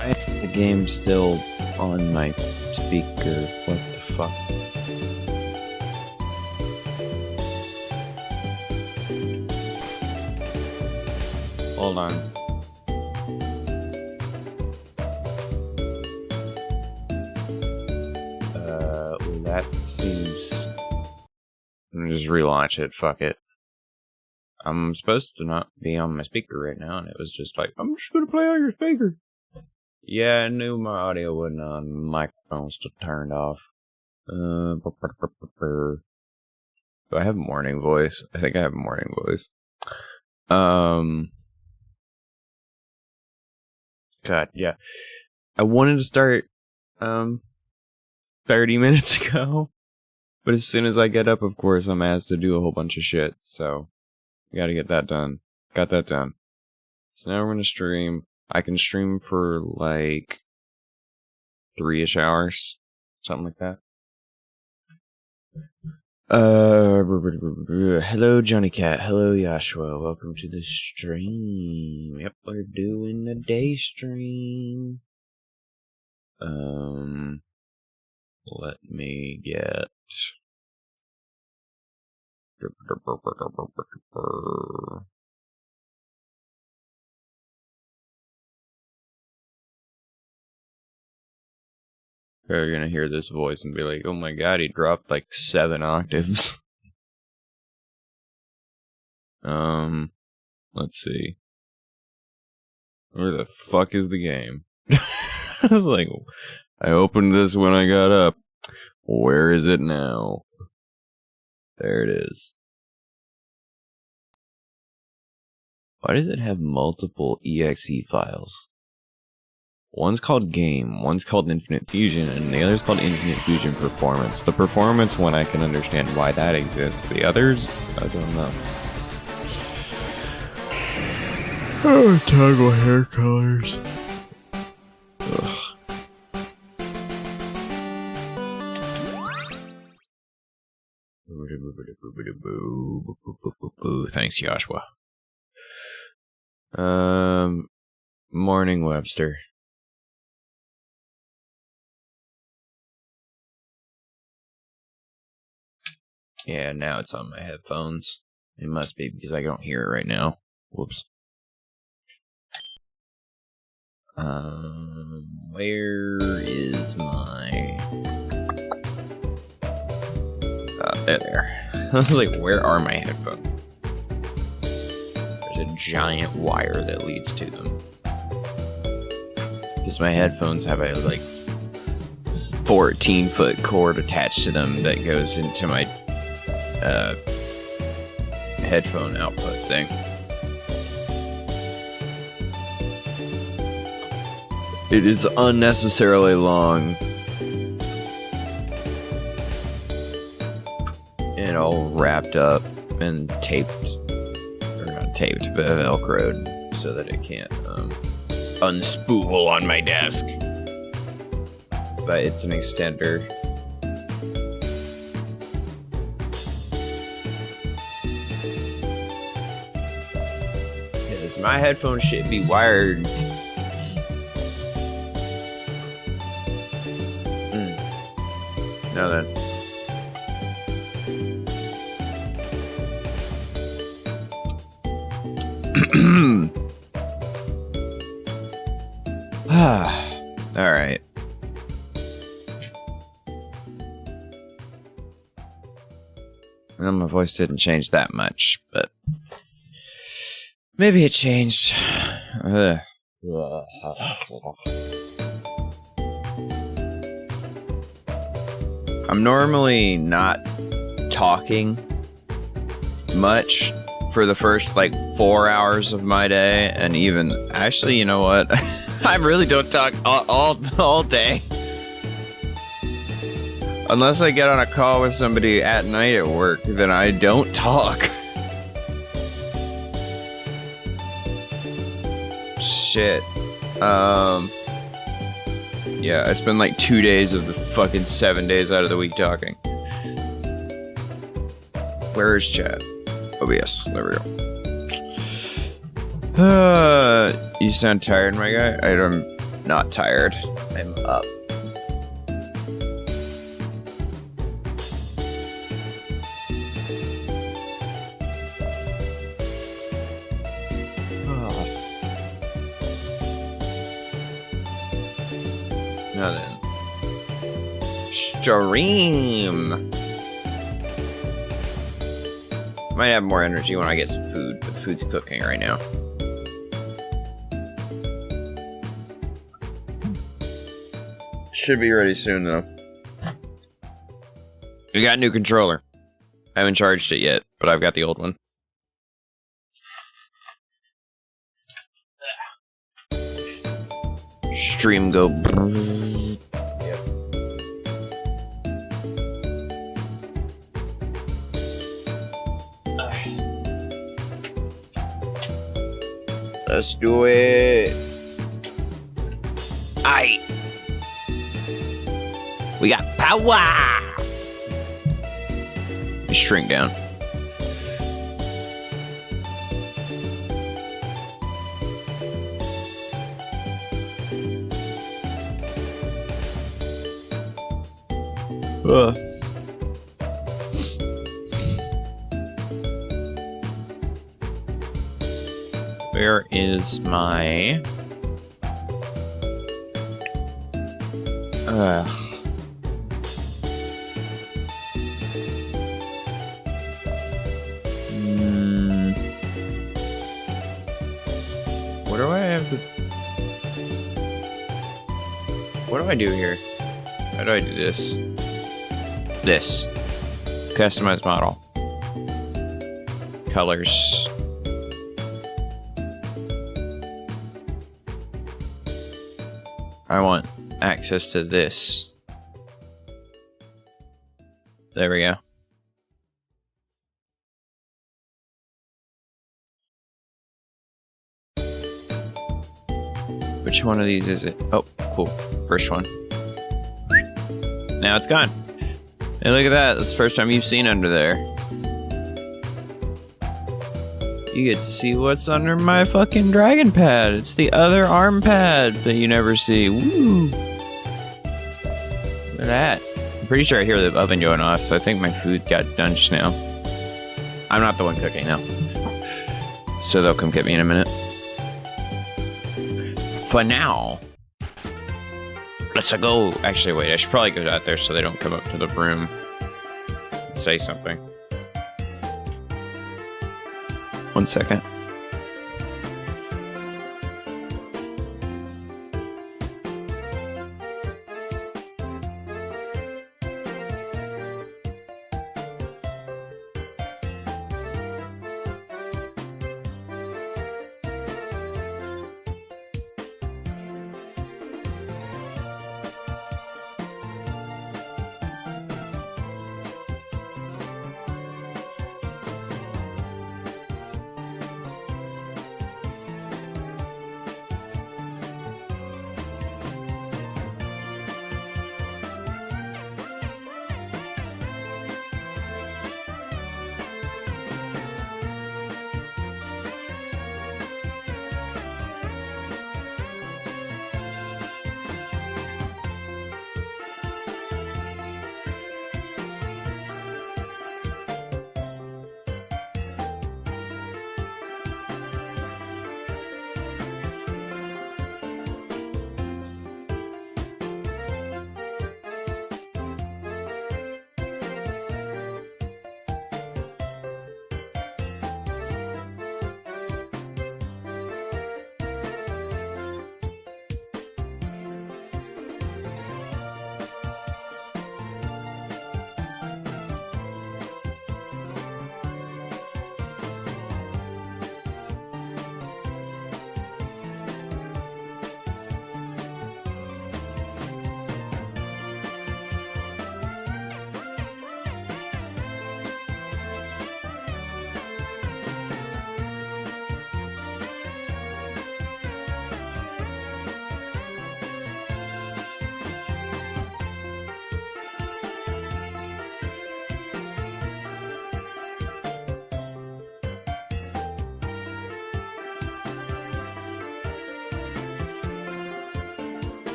The game's still on my speaker. What the fuck? Hold on. That seems... Let me just relaunch it, fuck it. I'm supposed to not be on my speaker right now, and it was just like, I'm just gonna play on your speaker. Yeah, I knew my audio wasn't on. Microphone's still turned off. Do I have morning voice? I think I have morning voice. God, yeah. I wanted to start, 30 minutes ago. But as soon as I get up, of course, I'm asked to do a whole bunch of shit. So, gotta get that done. Got that done. So now we're gonna stream. I can stream for like 3-ish hours. Something like that. Hello Johnny Cat. Hello Joshua. Welcome to the stream. Yep, we're doing the day stream. Let me get... You're gonna hear this voice and be like, oh my god, he dropped like 7 octaves. Let's see. Where the fuck is the game? I was like, I opened this when I got up. Where is it now? There it is. Why does it have multiple exe files? One's called Game, one's called Infinite Fusion, and the other's called Infinite Fusion Performance. The Performance one, I can understand why that exists. The others, I don't know. Oh, toggle hair colors. Ugh. Thanks, Joshua. Morning, Webster. Yeah, now it's on my headphones. It must be because I don't hear it right now. Whoops. Where is my... there. I was like, where are my headphones? There's a giant wire that leads to them. Because my headphones have a, like, 14-foot cord attached to them that goes into my, headphone output thing. It is unnecessarily long. And all wrapped up and taped, or not taped, but velcroed so that it can't unspool on my desk. But it's an extender. Because my headphones should be wired. No then. Alright. Well, my voice didn't change that much, but maybe it changed. I'm normally not talking much for the first, like, 4 hours of my day, and even, actually, you know what? I really don't talk all day. Unless I get on a call with somebody at night at work, then I don't talk. Shit. Yeah, I spend like 2 days of the fucking 7 days out of the week talking. Where is chat? OBS, there we go. You sound tired, my guy? not tired. I'm up. Now then. Stream! Might have more energy when I get some food, but the food's cooking right now. Should be ready soon, though. We got a new controller. I haven't charged it yet, but I've got the old one. Stream go. Yep. Let's do it. Aye. We got power. Shrink down. Where is my... What do I have to... What do I do here? How do I do this? This. Customize model. Colors. I want access to this. There we go. Which one of these is it? Oh, cool. First one. Now it's gone. Hey, look at that. That's the first time you've seen under there. You get to see what's under my fucking dragon pad. It's the other arm pad that you never see. Woo! Look at that. I'm pretty sure I hear the oven going off, so I think my food got done just now. I'm not the one cooking now. So they'll come get me in a minute. For now, let's go. Actually, wait, I should probably go out there so they don't come up to the room and say something. 1 second.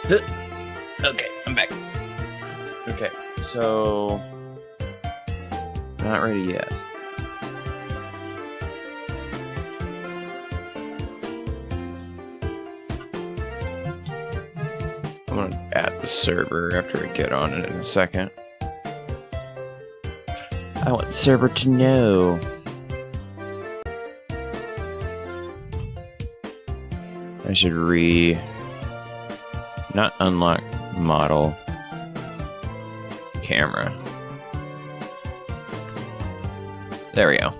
Okay, I'm back. Okay, so... Not ready yet. I'm gonna add the server after I get on it in a second. I want the server to know. I should not unlock model camera. There we go.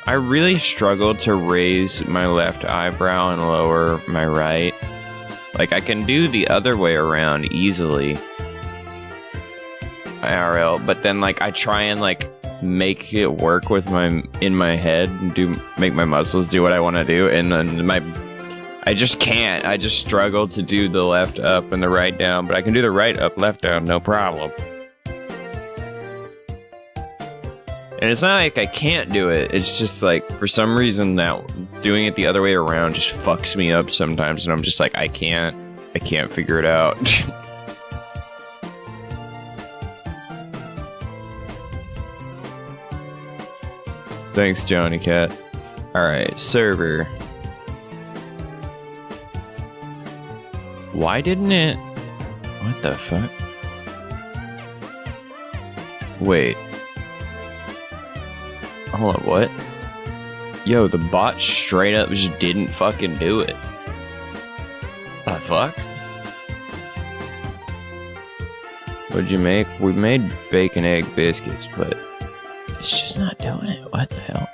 I really struggle to raise my left eyebrow and lower my right. Like, I can do the other way around easily. IRL, but then, like, I try and, like, make it work with in my head and make my muscles do what I want to do, and then I just can't. I just struggle to do the left up and the right down, but I can do the right up, left down, no problem. And it's not like I can't do it, it's just like, for some reason, that doing it the other way around just fucks me up sometimes, and I'm just like, I can't figure it out. Thanks, Johnny Cat. Alright, server. Why didn't it... What the fuck? Wait. Hold on, what? Yo, the bot straight up just didn't fucking do it. The fuck? What'd you make? We made bacon egg biscuits, but it's just not doing it. What the hell?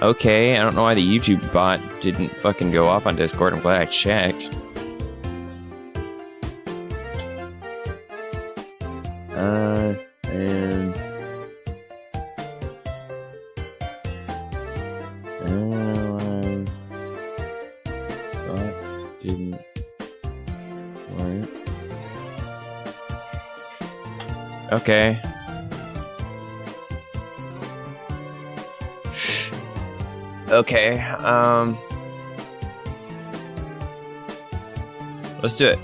Okay, I don't know why the YouTube bot didn't fucking go off on Discord. I'm glad I checked. And... didn't work. Okay. Okay, let's do it.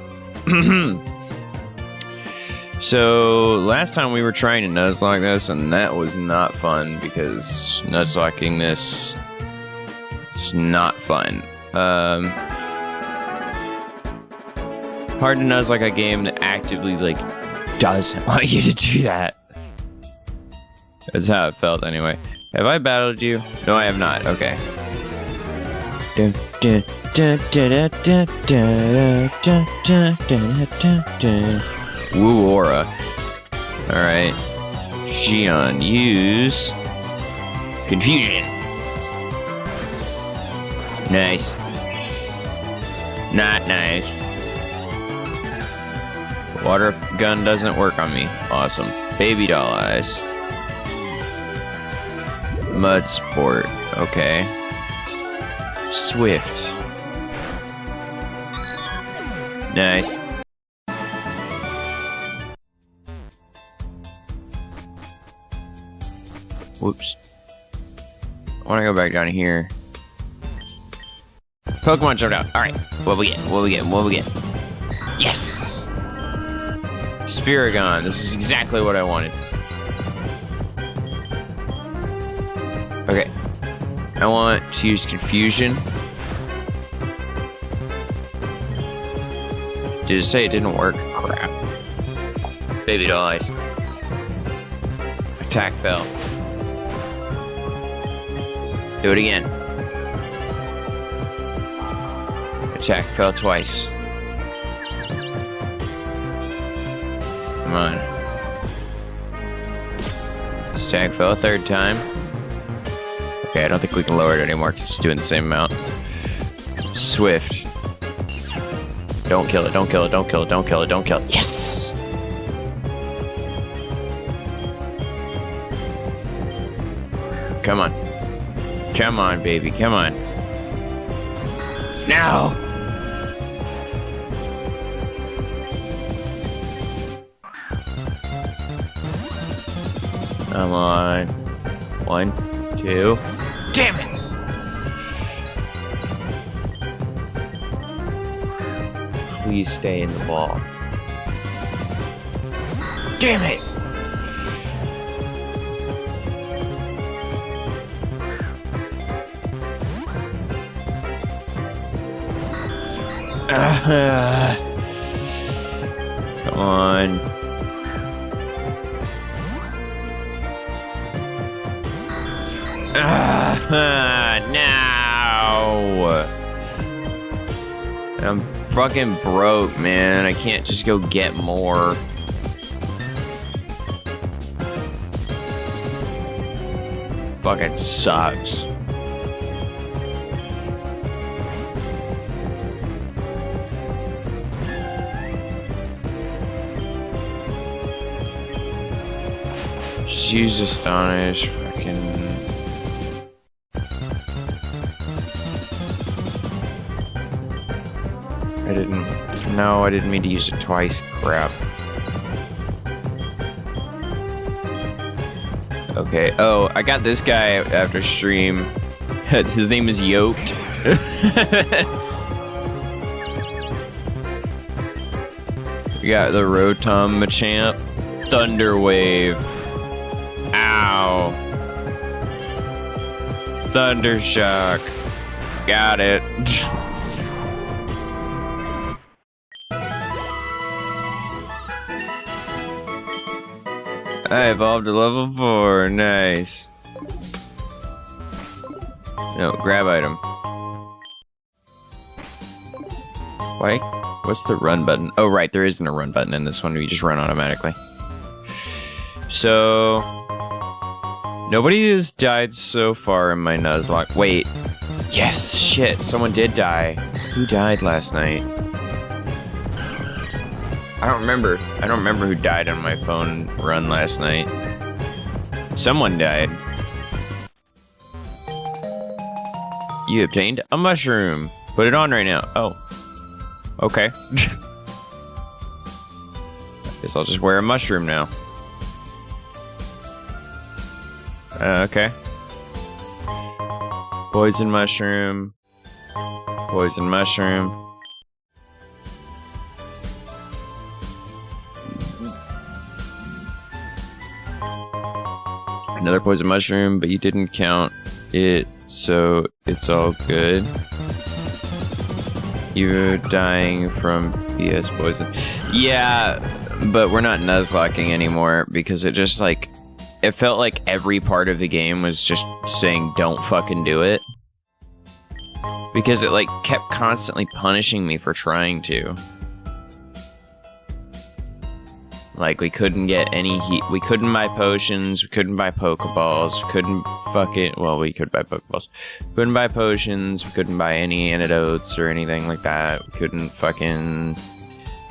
So, last time we were trying to nuzlocke this, and that was not fun, because nuzlocking this is not fun. Hard to nuzlocke a game that actively, like, doesn't want you to do that. That's how it felt, anyway. Have I battled you? No, I have not. Okay. Woo aura. Alright. Xion, use confusion. Nice. Not nice. Water gun doesn't work on me. Awesome. Baby doll eyes. Mud sport. Okay. Swift. Nice. Whoops. I want to go back down here. Pokemon jumped out. Alright. What we get? What we get? What we get? Yes! Spiragon. This is exactly what I wanted. Okay. I want to use confusion. Did it say it didn't work? Crap. Baby doll eyes. Attack fell. Do it again. Attack fell twice. Come on. Attack fell a third time. Okay, I don't think we can lower it anymore because it's doing the same amount. Swift. Don't kill it, don't kill it, don't kill it, don't kill it, don't kill it. Yes! Come on. Come on, baby, come on. Now! Come on. 1, 2. Damn it! Please stay in the ball. Damn it! Come on. No! I'm fucking broke, man. I can't just go get more. Fucking sucks. Just use Astonish. Fucking. I didn't mean to use it twice. Crap. Okay. Oh, I got this guy after stream. His name is Yoked. We got the Rotom Machamp. Thunder Wave. Ow. Thunder Shock. Got it. I evolved to level 4. Nice. No, grab item. Why? What's the run button? Oh, right, there isn't a run button in this one. We just run automatically. So... nobody has died so far in my Nuzlocke. Wait. Yes, shit, someone did die. Who died last night? I don't remember who died on my phone run last night. Someone died. You obtained a mushroom. Put it on right now. Oh. Okay. Guess I'll just wear a mushroom now. Okay. Poison mushroom. Poison mushroom. Another poison mushroom, but you didn't count it, so it's all good. You're dying from BS poison. Yeah, but we're not Nuzlocking anymore because it just like... it felt like every part of the game was just saying don't fucking do it. Because it like kept constantly punishing me for trying to. Like, we couldn't get any heat. We couldn't buy potions. We couldn't buy Pokeballs. We couldn't fucking... well, we could buy Pokeballs. We couldn't buy potions. We couldn't buy any antidotes or anything like that. We couldn't fucking...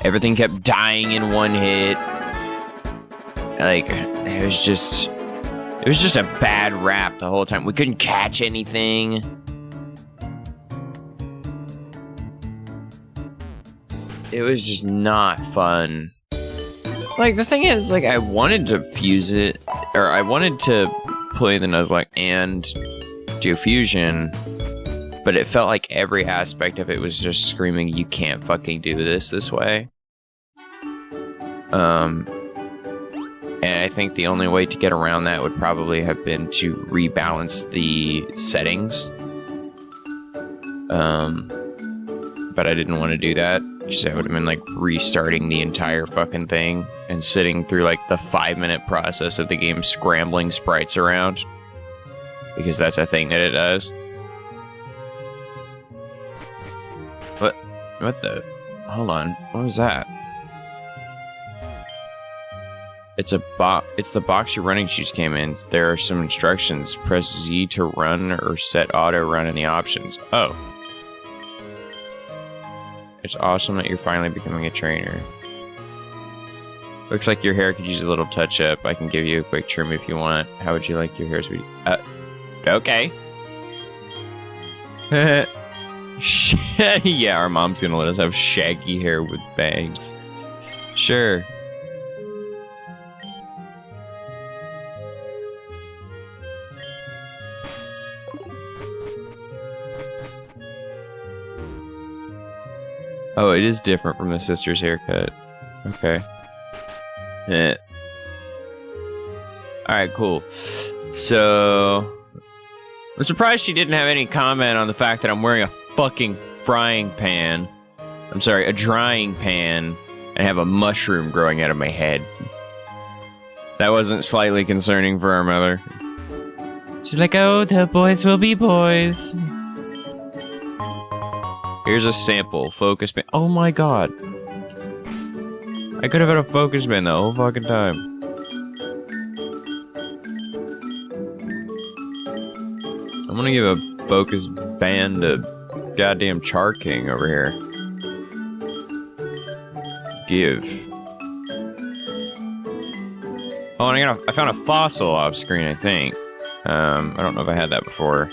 everything kept dying in one hit. Like, it was just a bad rap the whole time. We couldn't catch anything. It was just not fun. Like, the thing is, like, I wanted to fuse it, or I wanted to play the Nuzlocke and do fusion, but it felt like every aspect of it was just screaming, you can't fucking do this way. And I think the only way to get around that would probably have been to rebalance the settings. But I didn't want to do that, because that would have been like restarting the entire fucking thing and sitting through like the 5-minute process of the game scrambling sprites around. Because that's a thing that it does. What the? Hold on. What was that? It's the box your running shoes came in. There are some instructions. Press Z to run or set auto run in the options. Oh. It's awesome that you're finally becoming a trainer. Looks like your hair could use a little touch up. I can give you a quick trim if you want. How would you like your hair to be? Okay. Yeah, our mom's gonna let us have shaggy hair with bangs. Sure. Oh, it is different from the sister's haircut. Okay. Yeah. Alright, cool. So... I'm surprised she didn't have any comment on the fact that I'm wearing a fucking frying pan. I'm sorry, a drying pan, and have a mushroom growing out of my head. That wasn't slightly concerning for our mother. She's like, oh, the boys will be boys. Here's a sample. Focus band. Oh my god. I could have had a focus band the whole fucking time. I'm gonna give a focus band to goddamn Char King over here. Give. Oh, and I found a fossil off screen, I think. I don't know if I had that before.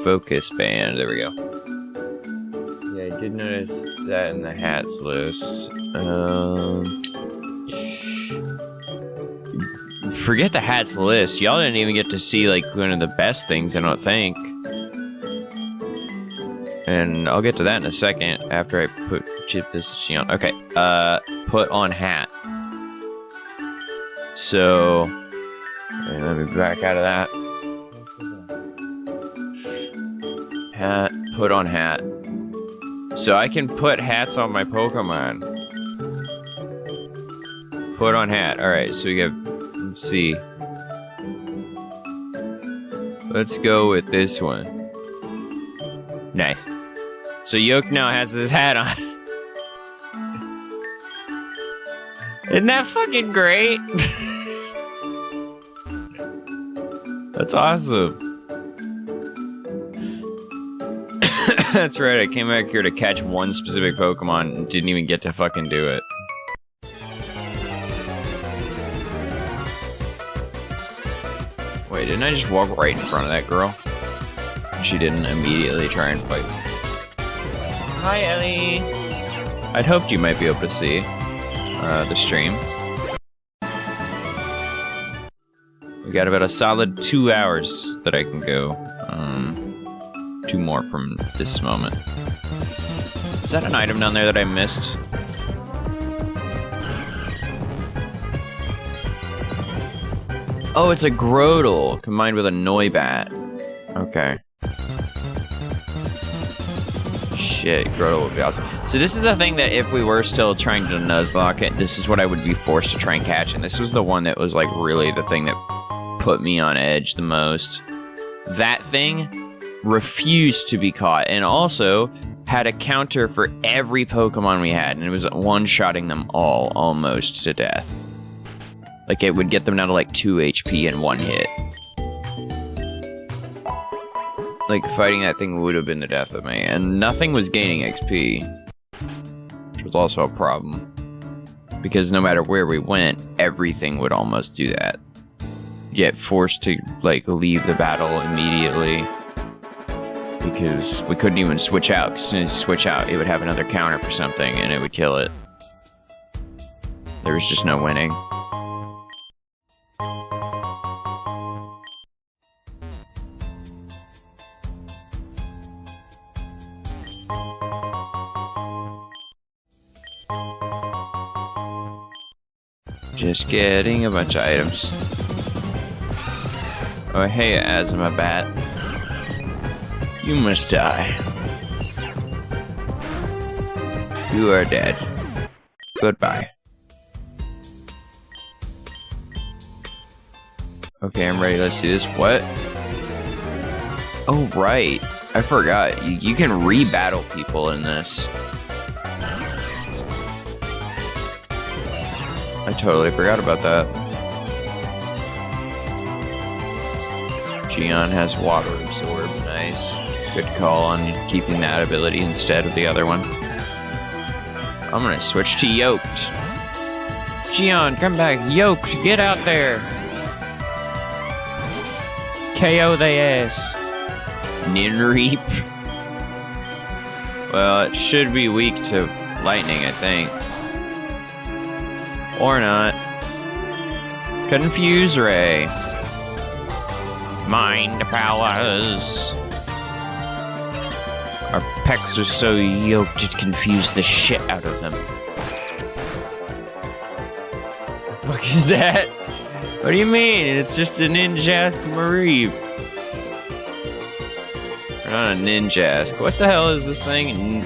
Focus band, there we go. Yeah, I did notice that in the hats list. Forget the hats list. Y'all didn't even get to see, like, one of the best things, I don't think. And I'll get to that in a second after I put this on. Okay, put on hat. So, let me back out of that. Hat, put on hat. So I can put hats on my Pokemon. Put on hat. Alright, so we have, let's see. Let's go with this one. Nice. So Yoke now has this hat on. Isn't that fucking great? That's awesome. That's right, I came back here to catch one specific Pokemon and didn't even get to fucking do it. Wait, didn't I just walk right in front of that girl? She didn't immediately try and fight me. Hi, Ellie! I'd hoped you might be able to see the stream. We got about a solid 2 hours that I can go. 2 more from this moment. Is that an item down there that I missed? Oh, it's a Grotle combined with a Noibat. Okay. Shit, Grotle would be awesome. So this is the thing that if we were still trying to Nuzlocke it, this is what I would be forced to try and catch. And this was the one that was like really the thing that put me on edge the most. That thing refused to be caught and also had a counter for every Pokemon we had. And it was one-shotting them all almost to death. Like it would get them down to like 2 HP in one hit. Like, fighting that thing would have been the death of me, and nothing was gaining XP. Which was also a problem. Because no matter where we went, everything would almost do that. Yet forced to, like, leave the battle immediately. Because we couldn't even switch out. As soon as you switch out, it would have another counter for something, and it would kill it. There was just no winning. Just getting a bunch of items. Oh, hey, Azuma-bat. You must die. You are dead. Goodbye. Okay, I'm ready. Let's do this. What? Oh, right. I forgot. You can re-battle people in this. I totally forgot about that. Gion has water absorb. Nice. Good call on keeping that ability instead of the other one. I'm gonna switch to Yoked. Gion, come back. Yoked, get out there. KO the ass. Ninreap. Well, it should be weak to lightning, I think. Or not. Confuse Ray. Mind powers. Our pecs are so yoked it confused the shit out of them. What the fuck is that? What do you mean? It's just a ninjask Marie. Not a ninjask. What the hell is this thing?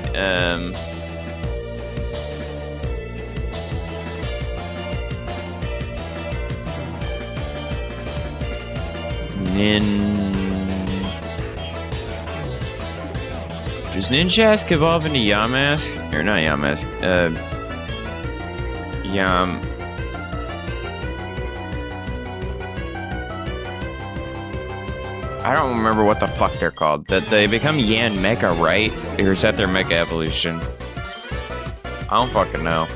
Does ninjask evolve into Yamask? Or not Yamask. I don't remember what the fuck they're called. That they become Yan Mecha, right? Or is that their Mecha evolution? I don't fucking know.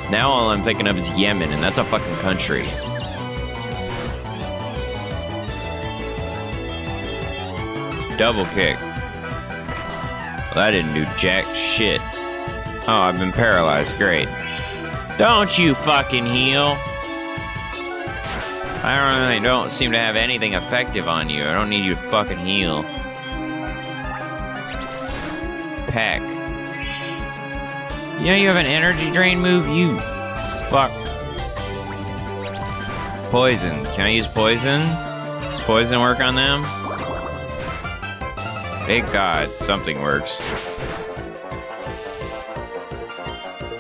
Now all I'm thinking of is Yemen, and that's a fucking country. Double kick. Well, that didn't do jack shit. Oh, I've been paralyzed. Great. Don't you fucking heal. I really don't seem to have anything effective on you. I don't need you to fucking heal. Peck. You know you have an energy drain move? You fuck. Poison. Can I use poison? Does poison work on them? Thank God, something works.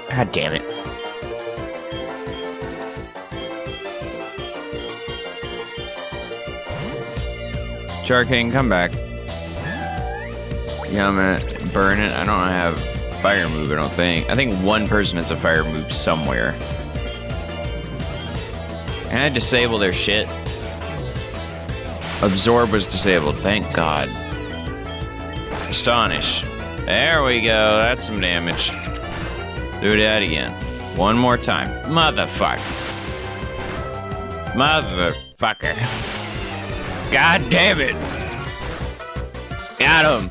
God damn it. Shark King, come back. Yeah, I'm gonna burn it. I don't have fire move, I don't think. I think one person has a fire move somewhere. Can I disable their shit? Absorb was disabled, thank God. Astonish. There we go, that's some damage. Do that again. One more time. Motherfucker. Motherfucker. God damn it. Got him.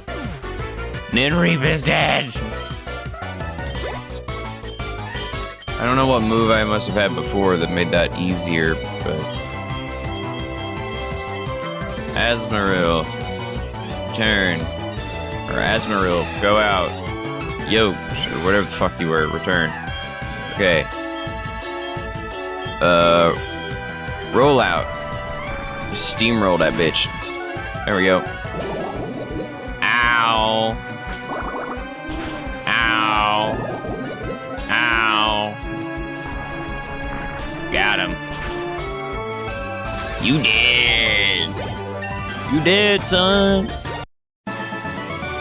Ninreap is dead. I don't know what move I must have had before that made that easier, but... Asmaril. Turn. Or Asmaril, go out. Yo, or whatever the fuck you were, return. Okay. Roll out. Just steamroll that bitch. There we go. Ow. Ow. Ow. Got him. You dead. You dead, son.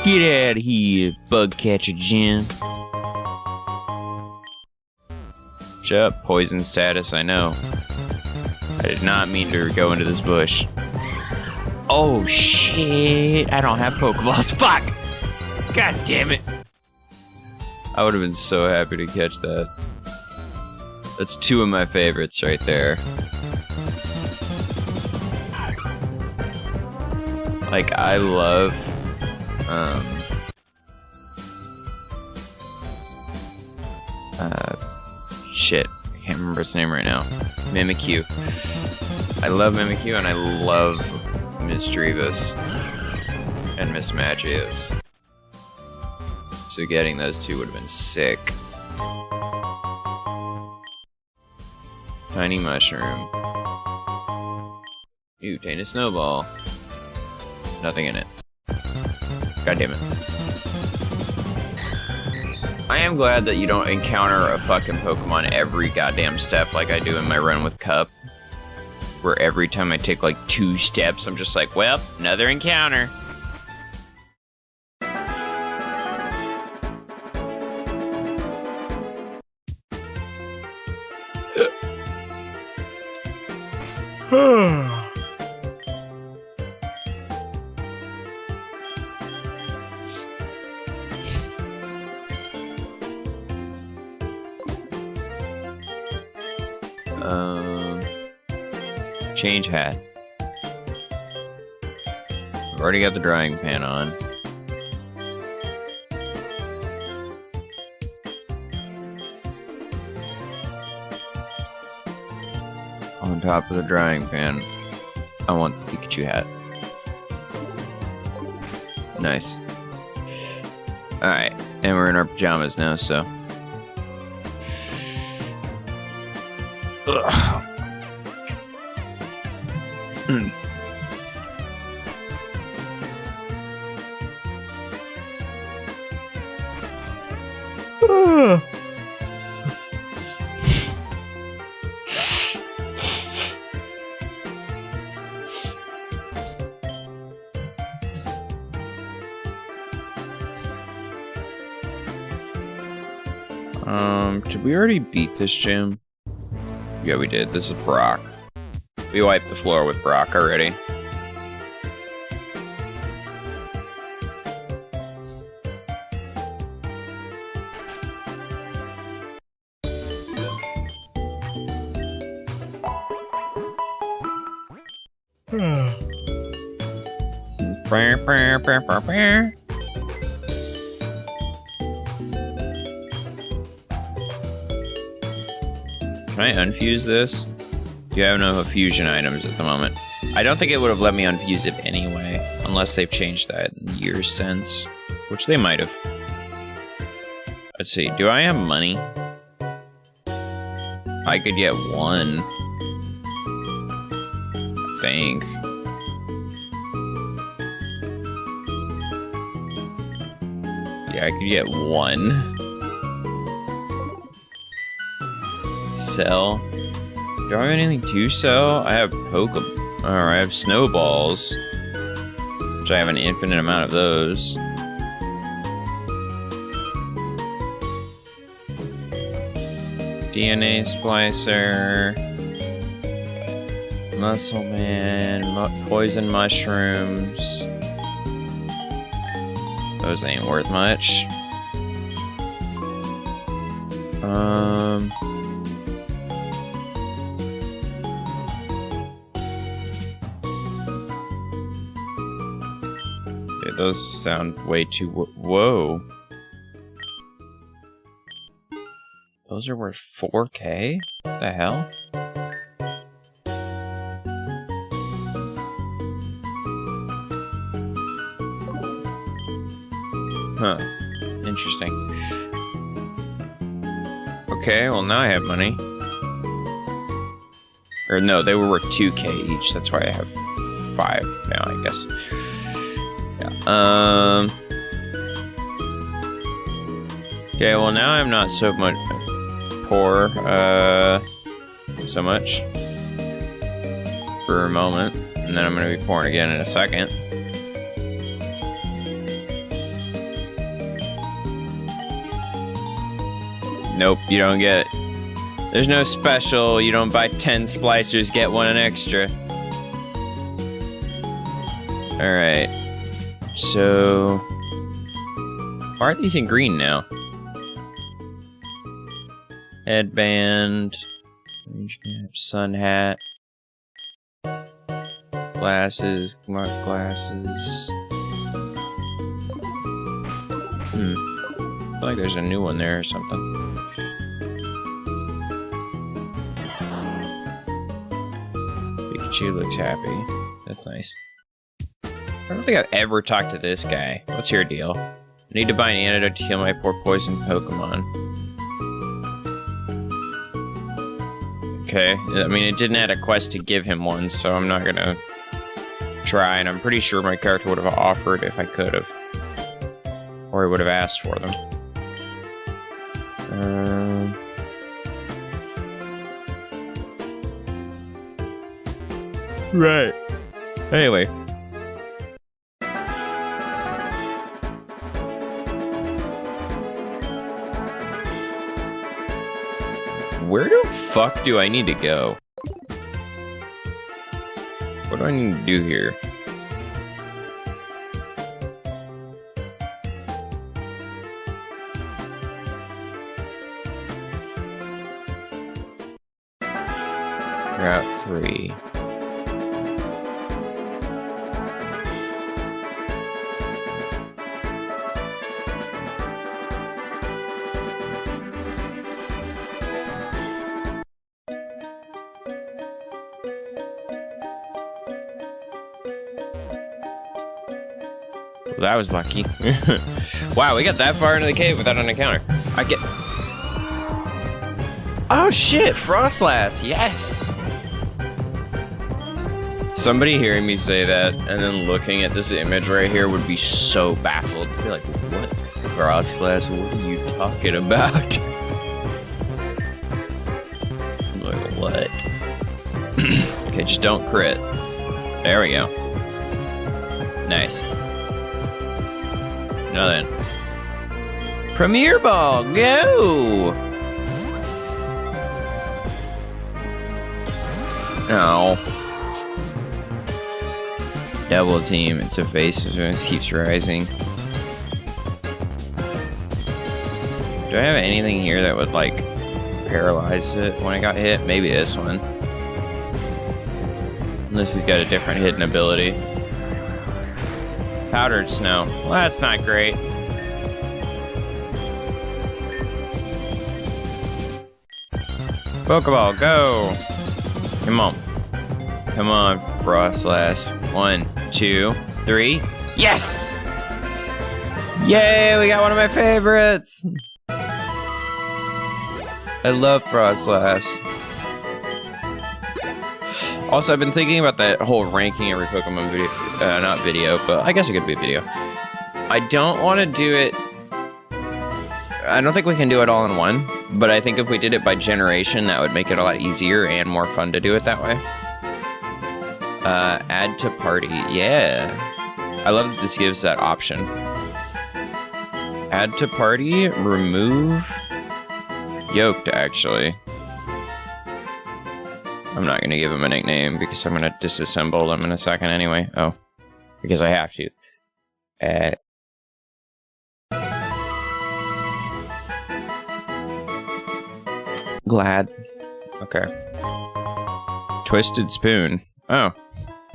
Get out of here, bug catcher Jim. Shut up, poison status, I know. I did not mean to go into this bush. Oh shit, I don't have Pokeballs, fuck! God damn it. I would have been so happy to catch that. That's two of my favorites right there. Like, I love... shit. I can't remember its name right now. Mimikyu. I love Mimikyu and I love Misdreavus and Mismagius. So getting those two would have been sick. Tiny mushroom. Ooh, Tainted Snowball. Nothing in it. God damn it. I am glad that you don't encounter a fucking Pokemon every goddamn step like I do in my run with Cup. Where every time I take like 2 steps, I'm just like, well, another encounter. Change hat. I've already got the drying pan on. on top of the drying pan. I want the Pikachu hat. Nice. Alright, and we're in our pajamas now, so. Ugh. Did we already beat this gym? Yeah, we did. This is Brock. We wiped the floor with Brock already. Can I unfuse this? You have no fusion items at the moment. I don't think it would have let me unfuse it anyway, unless they've changed that in years since, which they might have. Let's see, do I have money? I could get one. I think. Yeah, I could get one. Sell. Do I have anything to sell? I have Pokémon. Or I have snowballs. Which I have an infinite amount of those. DNA splicer. Muscle man. Poison mushrooms. Those ain't worth much. Yeah, those sound way too. Whoa. Those are worth 4K? What the hell? Huh. Interesting. Okay, well now I have money. Or no, they were worth 2K each. That's why I have 5 now, I guess. Yeah. Okay, well now I'm not so much poor, so much. For a moment. And then I'm gonna be poor again in a second. Nope, you don't get it. There's no special, you don't buy 10 splicers, get one extra. Alright. So... why aren't these in green now? Headband. Sun hat. Glasses. Smart glasses. I feel like there's a new one there or something. Pikachu looks happy. That's nice. I don't think I've ever talked to this guy. What's your deal? I need to buy an antidote to heal my poor poison Pokemon. Okay, I mean, it didn't add a quest to give him one, so I'm not gonna try, and I'm pretty sure my character would have offered if I could have. Or he would have asked for them. Right. Anyway. Where the fuck do I need to go? What do I need to do here? Route 3. Well, that was lucky. Wow, we got that far into the cave without an encounter. I get... Oh shit, Frostlass, yes! Somebody hearing me say that and then looking at this image right here would be so baffled. They'd be like, what? Frostlass, what are you talking about? Like, what? Okay, just don't crit. There we go. Nice. Now then. Premier Ball, go! No. Double team, its evasiveness keeps rising. Do I have anything here that would, like, paralyze it when I got hit? Maybe this one. Unless he's got a different hidden ability. Powdered snow. Well, that's not great. Pokeball, go! Come on. Come on, Frostlass. 1, 2, 3. Yes! Yay, we got one of my favorites! I love Frostlass. Also, I've been thinking about that whole ranking every Pokemon video, not video, but I guess it could be a video. I don't want to do it... I don't think we can do it all in one, but I think if we did it by generation, that would make it a lot easier and more fun to do it that way. Add to party, yeah. I love that this gives that option. Add to party, remove... Yoked, actually. I'm not going to give him a nickname because I'm going to disassemble them in a second anyway. Oh, because I have to. Glad. Okay. Twisted Spoon. Oh.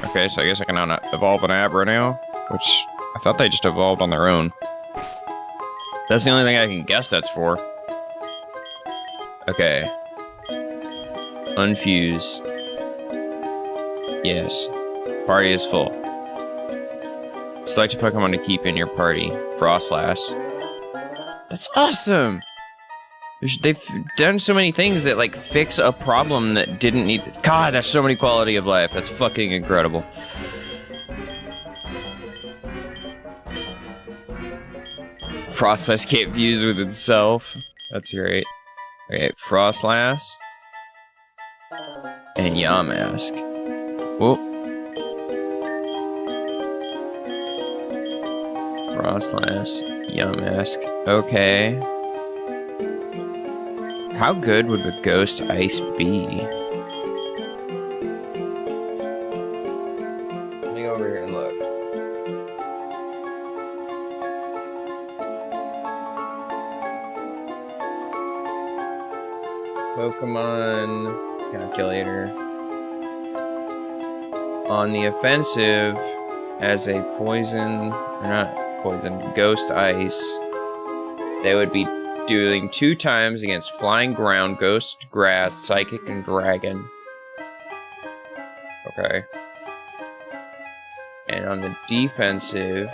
Okay, so I guess I can now evolve an Abra now, which I thought they just evolved on their own. That's the only thing I can guess that's for. Okay. Unfuse. Yes. Party is full. Select a Pokemon to keep in your party. Frostlass. That's awesome! They've done so many things that, like, fix a problem that didn't need... God, that's so many quality of life. That's fucking incredible. Frostlass can't fuse with itself. That's great. Okay, Frostlass. And Yamask. Whoa. Frostlass, Yamask. Okay. How good would the Ghost Ice be? Let me go over here and look. Pokemon calculator. On the offensive, as a poison, or not poison, Ghost Ice, they would be doing 2 times against Flying Ground, Ghost Grass, Psychic, and Dragon. Okay. And on the defensive,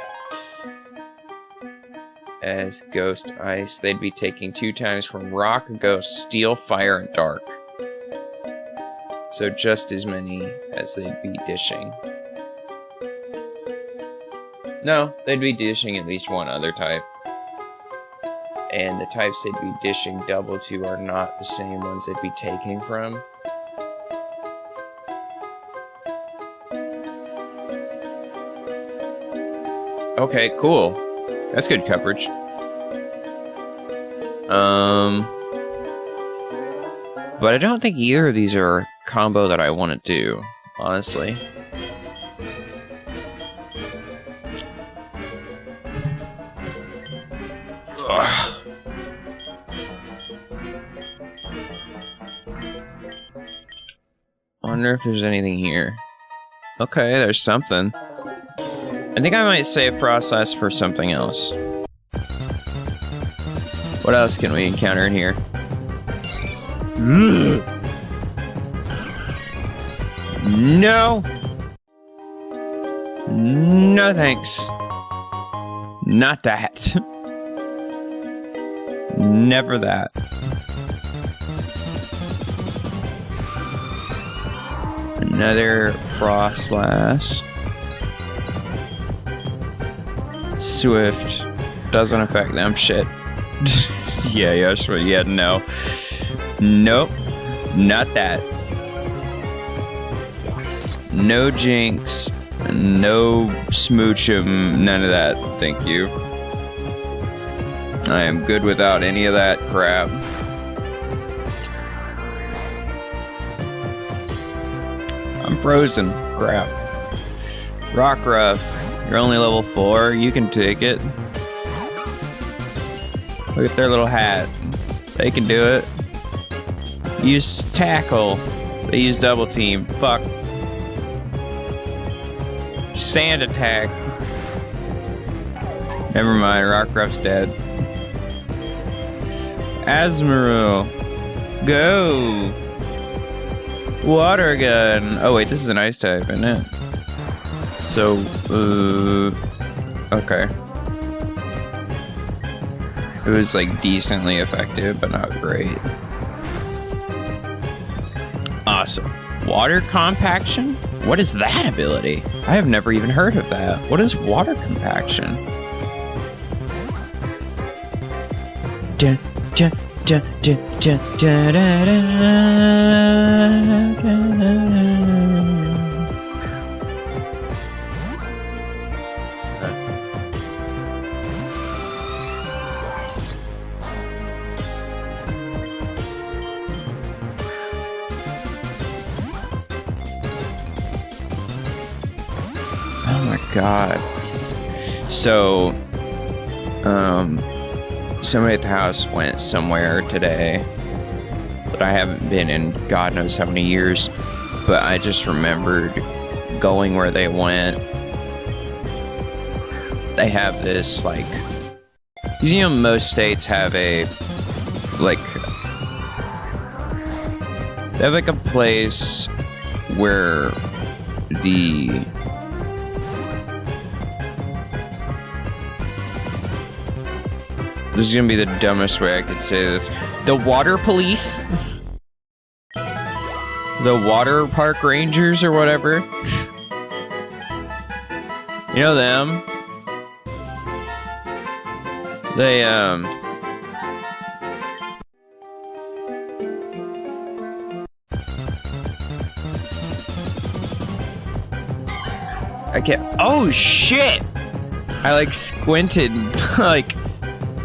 as Ghost Ice, they'd be taking 2 times from Rock, Ghost, Steel, Fire, and Dark. So just as many as they'd be dishing. No, they'd be dishing at least one other type. And the types they'd be dishing double to are not the same ones they'd be taking from. Okay, cool. That's good coverage. But I don't think either of these are a combo that I want to do, honestly. Ugh. I wonder if there's anything here. Okay, there's something. I think I might save Frostlass for something else. What else can we encounter in here? No! No thanks. Not that. Never that. Another Frostlass. Swift. Doesn't affect them. Shit. Yeah, no. Nope. Not that. No Jinx. No Smoochum. None of that. Thank you. I am good without any of that crap. I'm frozen. Crap. Rockruff. You're only level 4. You can take it. Look at their little hat. They can do it. Use tackle. They use double team. Fuck. Sand attack. Never mind. Rockruff's dead. Azumarill. Go. Water gun. Oh wait, this is an ice type, isn't it? So, okay. It was like decently effective, but not great. Awesome. Water compaction? What is that ability? I have never even heard of that. What is water compaction? Dun, dun, dun, dun, dun, dun, dun, dun, dun, dun. God. So, somebody at the house went somewhere today that I haven't been in God knows how many years, but I just remembered going where they went. They have this, like, you know, most states have a, like, they have, like, a place where the this is gonna be the dumbest way I could say this. The water police? The water park rangers or whatever? You know them? They, I can't. Oh shit! I like squinted, like,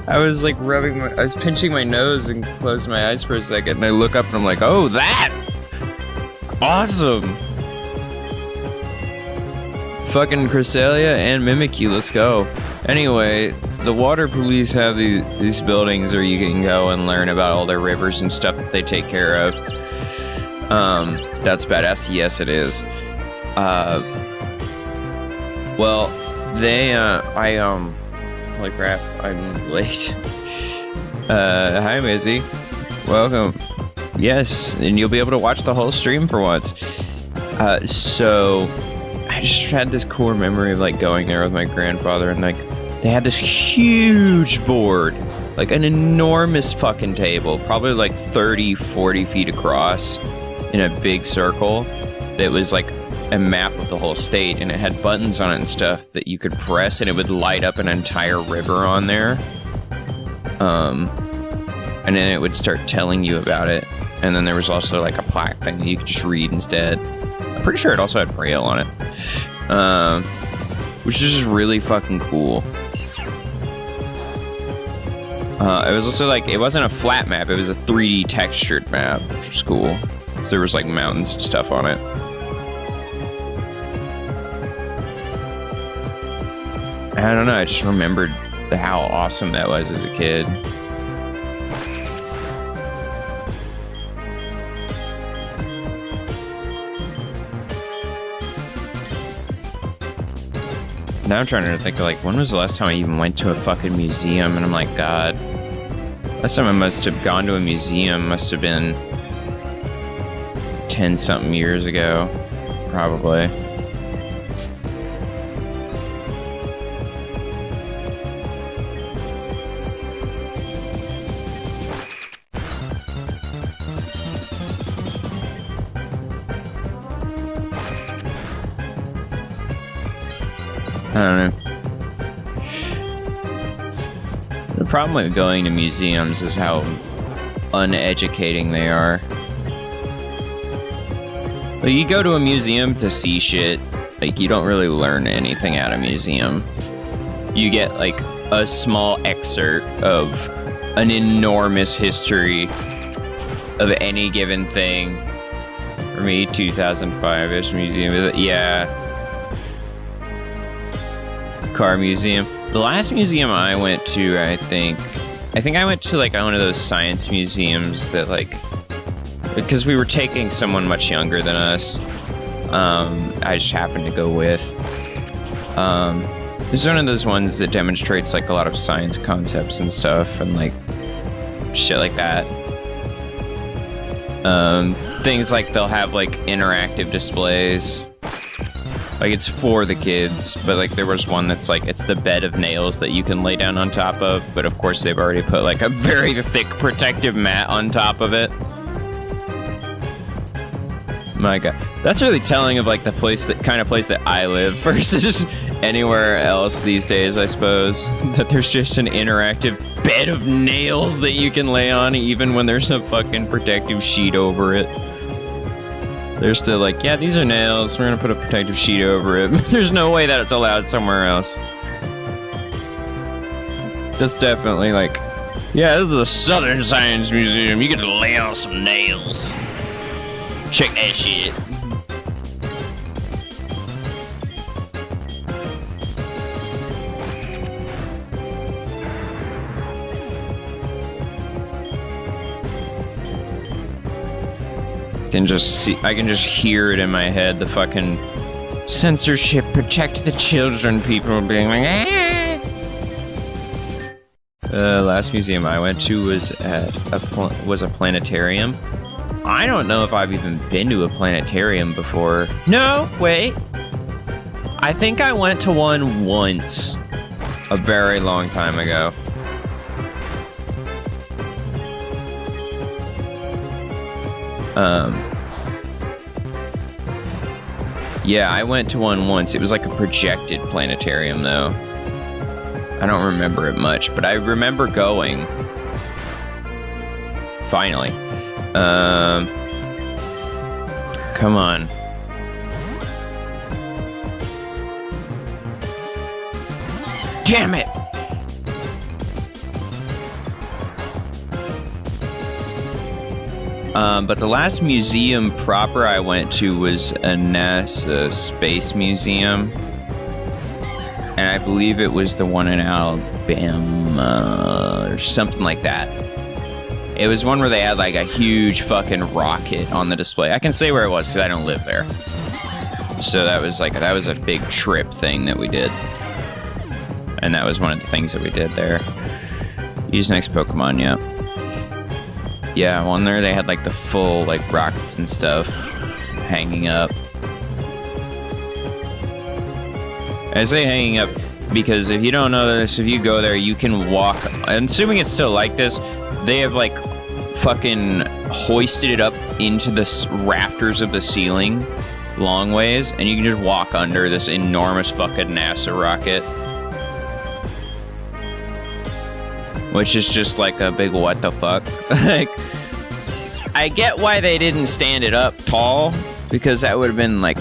I was like rubbing I was pinching my nose and closed my eyes for a second, and I look up and I'm like, oh, that! Awesome! Fucking Cresselia and Mimikyu, let's go. Anyway, the water police have these buildings where you can go and learn about all their rivers and stuff that they take care of. That's badass. Yes, it is. Well, they, holy crap, I'm late. Hi, Mizzy. Welcome. Yes, and you'll be able to watch the whole stream for once. So, I just had this core memory of, like, going there with my grandfather, and, like, they had this huge board, like, an enormous fucking table, probably, like, 30, 40 feet across, in a big circle, that was, like, a map of the whole state, and it had buttons on it and stuff that you could press and it would light up an entire river on there. And then it would start telling you about it. And then there was also like a plaque thing that you could just read instead. I'm pretty sure it also had Braille on it. Which is just really fucking cool. It was also like, it wasn't a flat map, it was a 3D textured map, which was cool. So there was like mountains and stuff on it. I don't know, I just remembered how awesome that was as a kid. Now I'm trying to think of, like, when was the last time I even went to a fucking museum? And I'm like, God. Last time I must have gone to a museum must have been 10-something years ago. Probably. don't know. The problem with going to museums is how uneducating they are. But you go to a museum to see shit, like, you don't really learn anything at a museum. You get, like, a small excerpt of an enormous history of any given thing. For me, 2005-ish museum. Yeah. Car museum. The last museum I went to, I think I went to, like, one of those science museums that, like, because we were taking someone much younger than us. I just happened to go with. It's one of those ones that demonstrates, like, a lot of science concepts and stuff, and, like, shit like that. Things like they'll have, like, interactive displays. Like, it's for the kids, but, like, there was one that's, like, it's the bed of nails that you can lay down on top of, but of course they've already put, like, a very thick protective mat on top of it. My God. That's really telling of, like, the kind of place that I live versus anywhere else these days, I suppose. That there's just an interactive bed of nails that you can lay on even when there's a fucking protective sheet over it. They're still like, yeah, these are nails. We're gonna put a protective sheet over it. There's no way that it's allowed somewhere else. That's definitely like, yeah, this is a Southern Science Museum. You get to lay on some nails. Check that shit. I can just hear it in my head, the fucking censorship, protect the children people being like, ah! Last museum I went to was at a planetarium. I don't know if I've even been to a planetarium before. No, wait. I think I went to one once, a very long time ago. Yeah, I went to one once. It was like a projected planetarium, though. I don't remember it much, but I remember going. Finally. Come on. Damn it! But the last museum proper I went to was a NASA Space Museum. And I believe it was the one in Alabama or something like that. It was one where they had like a huge fucking rocket on the display. I can say where it was because I don't live there. So that was a big trip thing that we did. And that was one of the things that we did there. Use next Pokémon, yeah. Yeah, one there they had like the full like rockets and stuff hanging up. I say hanging up because if you don't know this, if you go there, you can walk. I'm assuming it's still like this. They have like fucking hoisted it up into the rafters of the ceiling long ways, and you can just walk under this enormous fucking NASA rocket. Which is just like a big what the fuck. Like, I get why they didn't stand it up tall, because that would have been like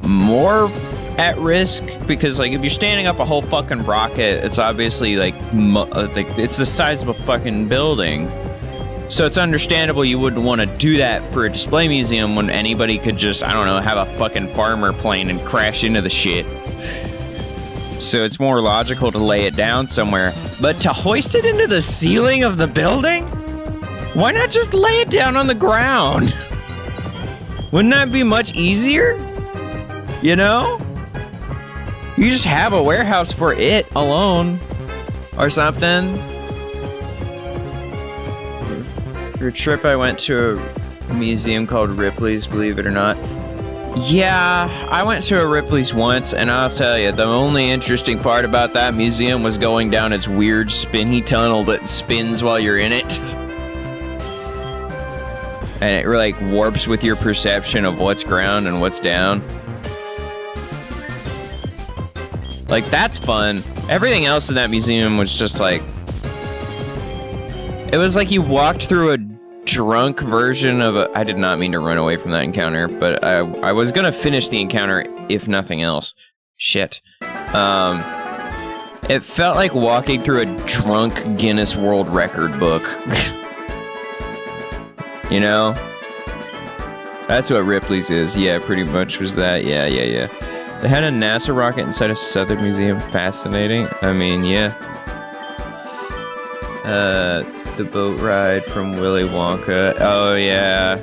more at risk, because like if you're standing up a whole fucking rocket, it's obviously like it's the size of a fucking building. So it's understandable you wouldn't want to do that for a display museum when anybody could just, I don't know, have a fucking farmer plane and crash into the shit. So it's more logical to lay it down somewhere. But to hoist it into the ceiling of the building? Why not just lay it down on the ground? Wouldn't that be much easier? You know? You just have a warehouse for it alone. Or something. For a trip I went to a museum called Ripley's, believe it or not. Yeah, I went to a Ripley's once, and I'll tell you, the only interesting part about that museum was going down its weird spinny tunnel that spins while you're in it. And it like warps with your perception of what's ground and what's down. Like, that's fun. Everything else in that museum was just like... It was like you walked through a drunk version of a... I did not mean to run away from that encounter, but I was gonna finish the encounter if nothing else. Shit. It felt like walking through a drunk Guinness World Record book. You know? That's what Ripley's is. Yeah, pretty much was that. Yeah. They had a NASA rocket inside a Southern Museum. Fascinating. I mean, yeah. The boat ride from Willy Wonka. Oh, yeah.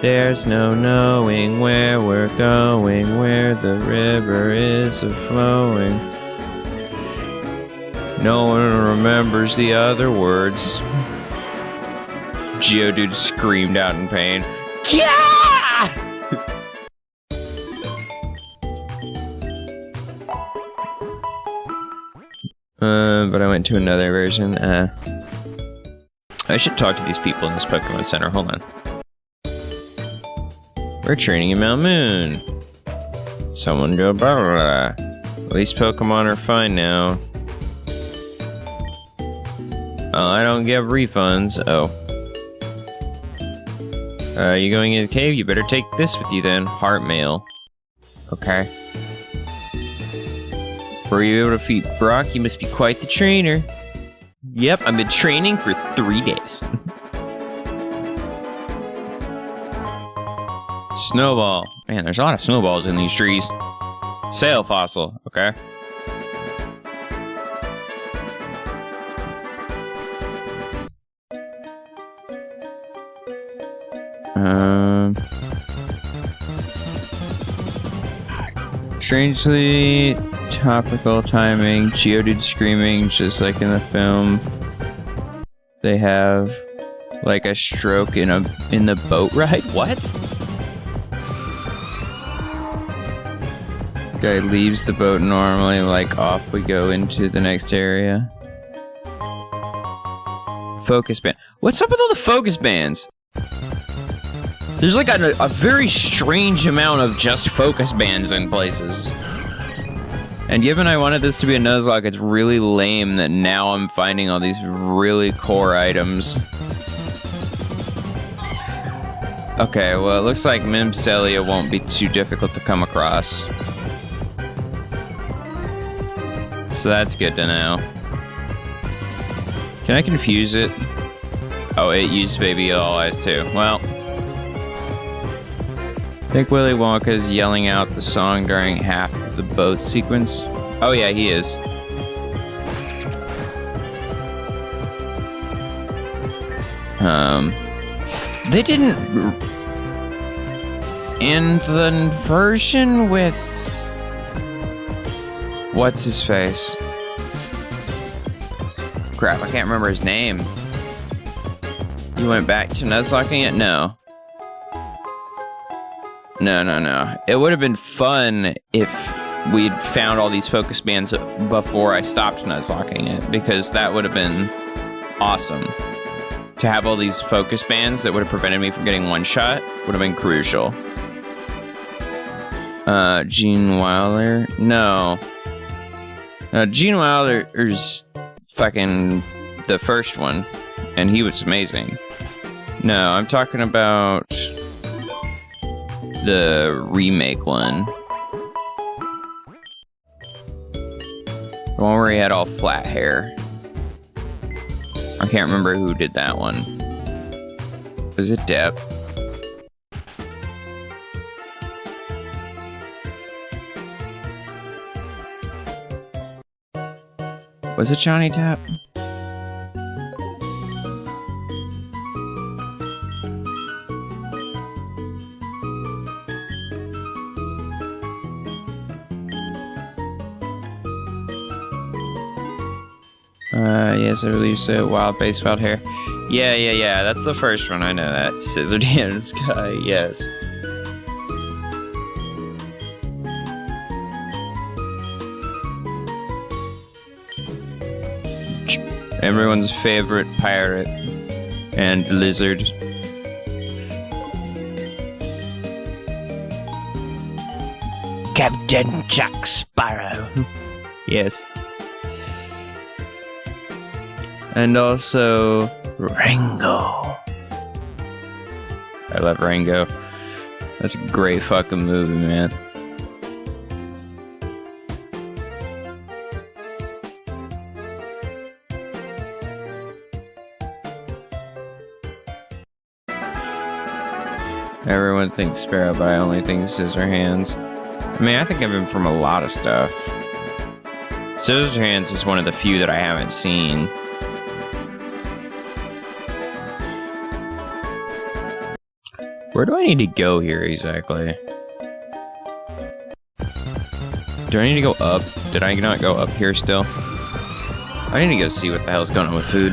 There's no knowing where we're going, where the river is a-flowing. No one remembers the other words. Geodude screamed out in pain. Yeah! But I went to another version. I should talk to these people in this Pokemon Center. Hold on. We're training in Mount Moon. Someone go blah blah blah. At least Pokemon are fine now. Oh, I don't get refunds. Oh. You going in the cave? You better take this with you then. Heart mail. Okay. Were you able to defeat Brock? You must be quite the trainer. Yep, I've been training for 3 days. Snowball. Man, there's a lot of snowballs in these trees. Sail fossil. Okay. Strangely topical timing. Geodude screaming just like in the film. They have like a stroke in the boat ride. What? Guy leaves the boat normally, like off we go into the next area. Focus band. What's up with all the focus bands? There's like a very strange amount of just focus bands in places. And given I wanted this to be a Nuzlocke, it's really lame that now I'm finding all these really core items. Okay, well it looks like Mimcelia won't be too difficult to come across. So that's good to know. Can I confuse it? Oh, it used Baby All Eyes too. Well, I think Willy Wonka's yelling out the song during half of the boat sequence. Oh yeah, he is. They didn't in the version with what's his face? Crap, I can't remember his name. You went back to Nuzlocking it? No. No. It would have been fun if we'd found all these focus bands before I stopped Nuzlocking it, because that would have been awesome. To have all these focus bands that would have prevented me from getting one shot would have been crucial. Gene Wilder? No. Gene Wilder's fucking the first one, and he was amazing. No, I'm talking about the remake one. The one where he had all flat hair. I can't remember who did that one. Was it Depp? Was it Johnny Depp? Yes, I believe so. Wild base, wild hair. Yeah. That's the first one. I know that. Scissored hands guy. Yes. Everyone's favorite pirate and lizard. Captain Jack Sparrow. Yes. And also Rango. I love Rango. That's a great fucking movie, man. Everyone thinks Sparrow, but I only think Scissorhands. I mean, I think of him from a lot of stuff. Scissorhands is one of the few that I haven't seen. Where do I need to go here exactly? Do I need to go up? Did I not go up here still? I need to go see what the hell's going on with food.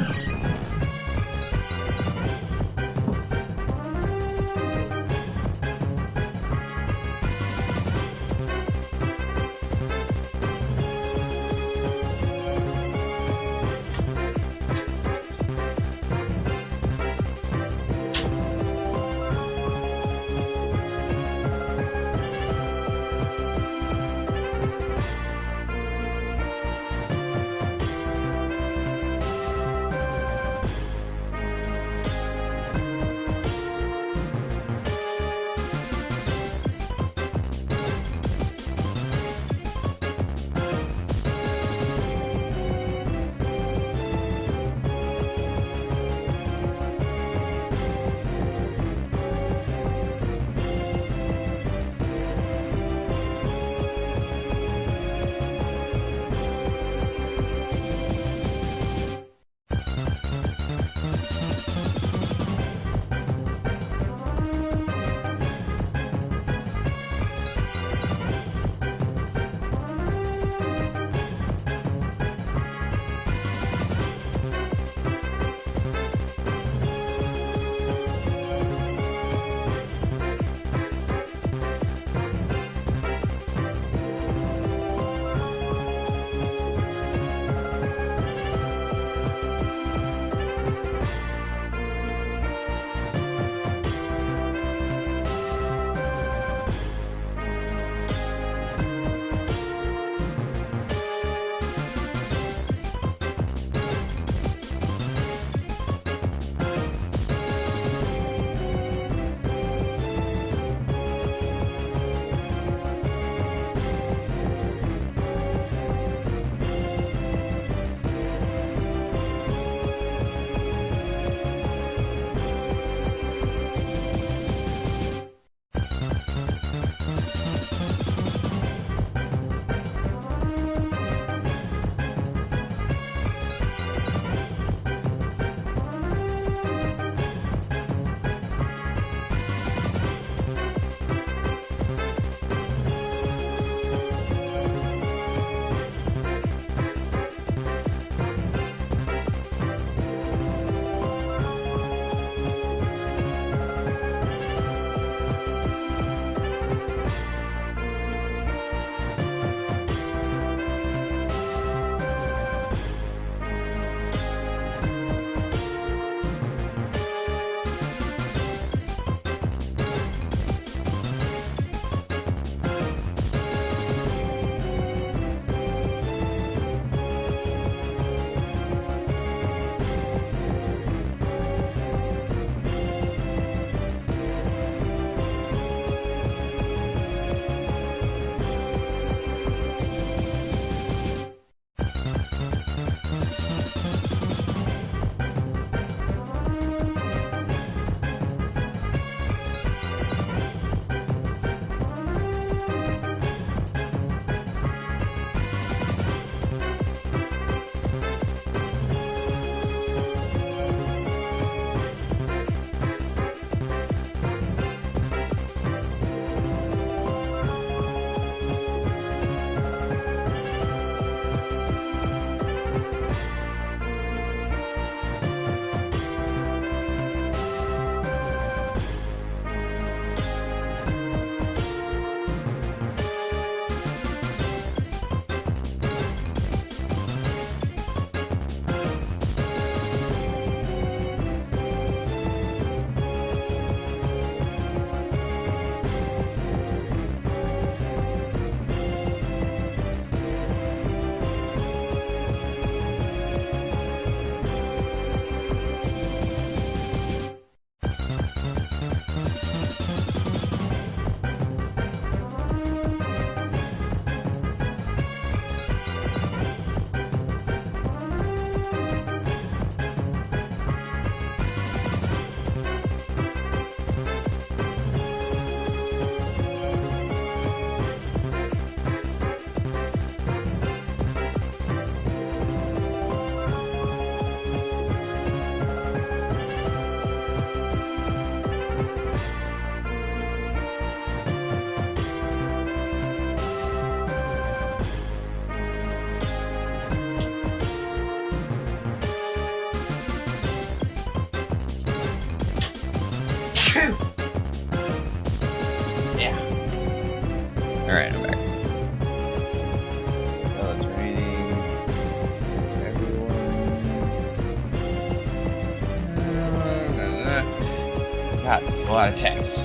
God, that's a lot of text.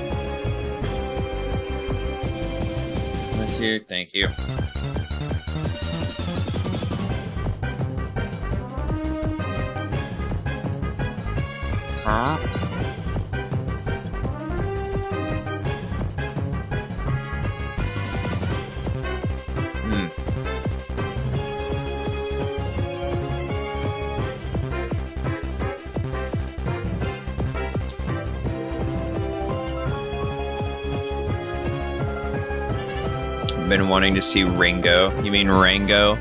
Let's hear. Thank you. Huh? Been wanting to see Ringo. You mean Rango?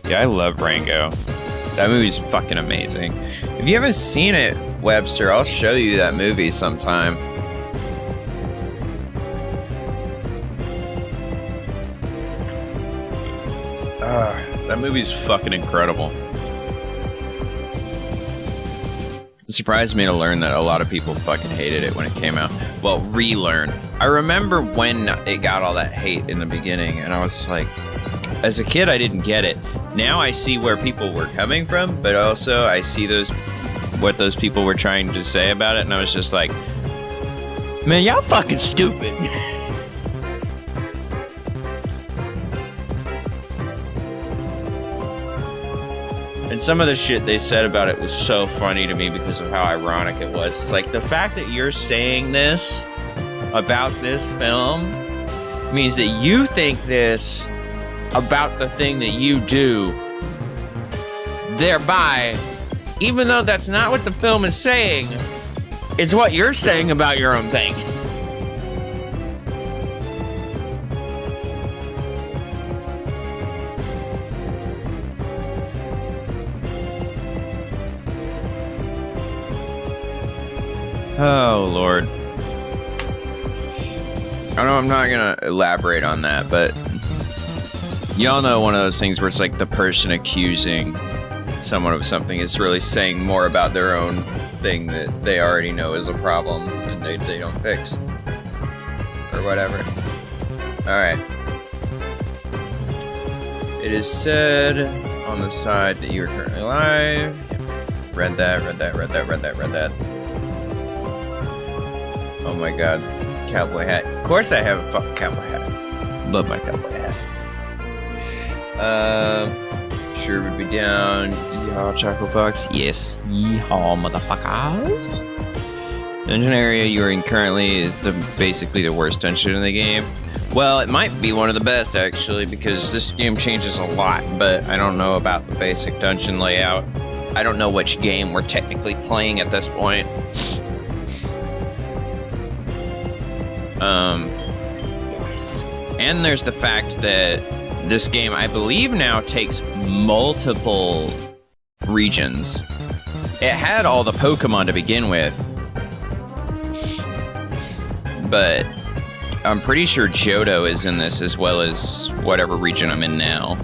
Yeah, I love Rango. That movie's fucking amazing. If you haven't seen it, Webster, I'll show you that movie sometime. That movie's fucking incredible. It surprised me to learn that a lot of people fucking hated it when it came out. Well, relearn. I remember when it got all that hate in the beginning, and I was like, as a kid, I didn't get it. Now I see where people were coming from, but also I see what those people were trying to say about it, and I was just like, man, y'all fucking stupid. And some of the shit they said about it was so funny to me because of how ironic it was. It's like, the fact that you're saying this about this film means that you think this about the thing that you do, thereby, even though that's not what the film is saying, it's what you're saying about your own thing. Oh, Lord. I know I'm not gonna elaborate on that, but y'all know one of those things where it's like the person accusing someone of something is really saying more about their own thing that they already know is a problem and they don't fix. Or whatever. Alright. It is said on the side that you are currently live. Read that. Oh my god. Cowboy hat. Of course I have a fucking cowboy hat. Love my cowboy hat. Sure would be down. Yeehaw, Choco Fox. Yes. Yeehaw, motherfuckers. Dungeon area you are in currently is basically the worst dungeon in the game. Well, it might be one of the best, actually, because this game changes a lot, but I don't know about the basic dungeon layout. I don't know which game we're technically playing at this point. And there's the fact that this game, I believe, now takes multiple regions. It had all the Pokémon to begin with, but I'm pretty sure Johto is in this as well as whatever region I'm in now,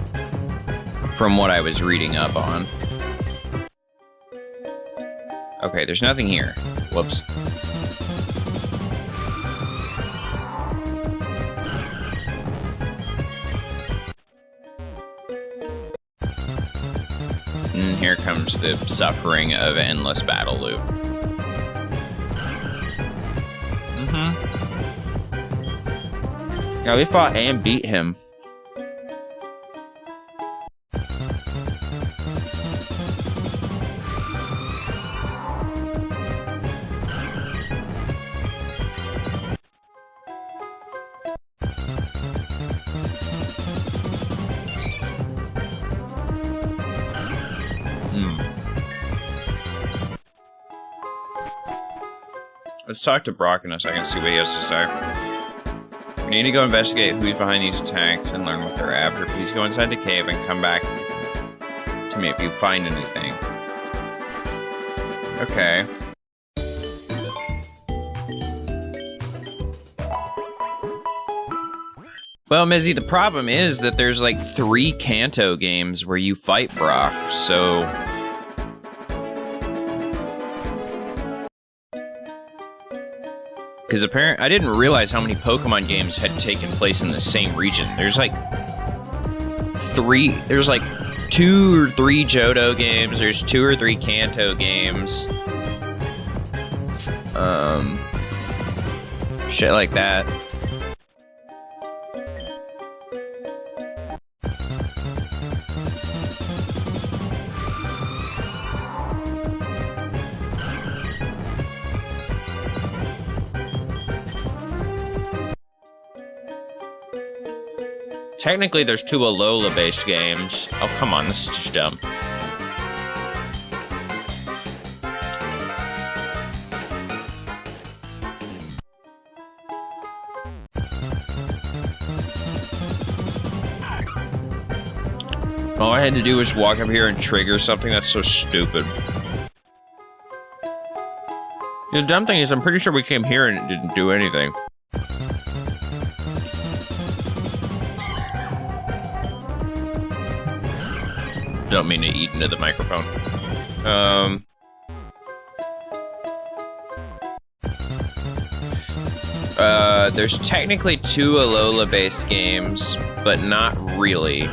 from what I was reading up on. Okay, there's nothing here. Whoops. And here comes the suffering of endless battle loop. Yeah, we fought and beat him. Let's talk to Brock in a second, see what he has to say. We need to go investigate who's behind these attacks and learn what they're after. Please go inside the cave and come back to me if you find anything. Okay. Well, Mizzy, the problem is that there's like 3 Kanto games where you fight Brock, so... Because apparently, I didn't realize how many Pokemon games had taken place in the same region. There's like 2 or 3 Johto games. There's 2 or 3 Kanto games. Shit like that. Technically, there's 2 Alola-based games. Oh, come on, this is just dumb. All I had to do was walk up here and trigger something. That's so stupid. The dumb thing is, I'm pretty sure we came here and it didn't do anything. Don't mean to eat into the microphone. There's technically 2 Alola-based games, but not really.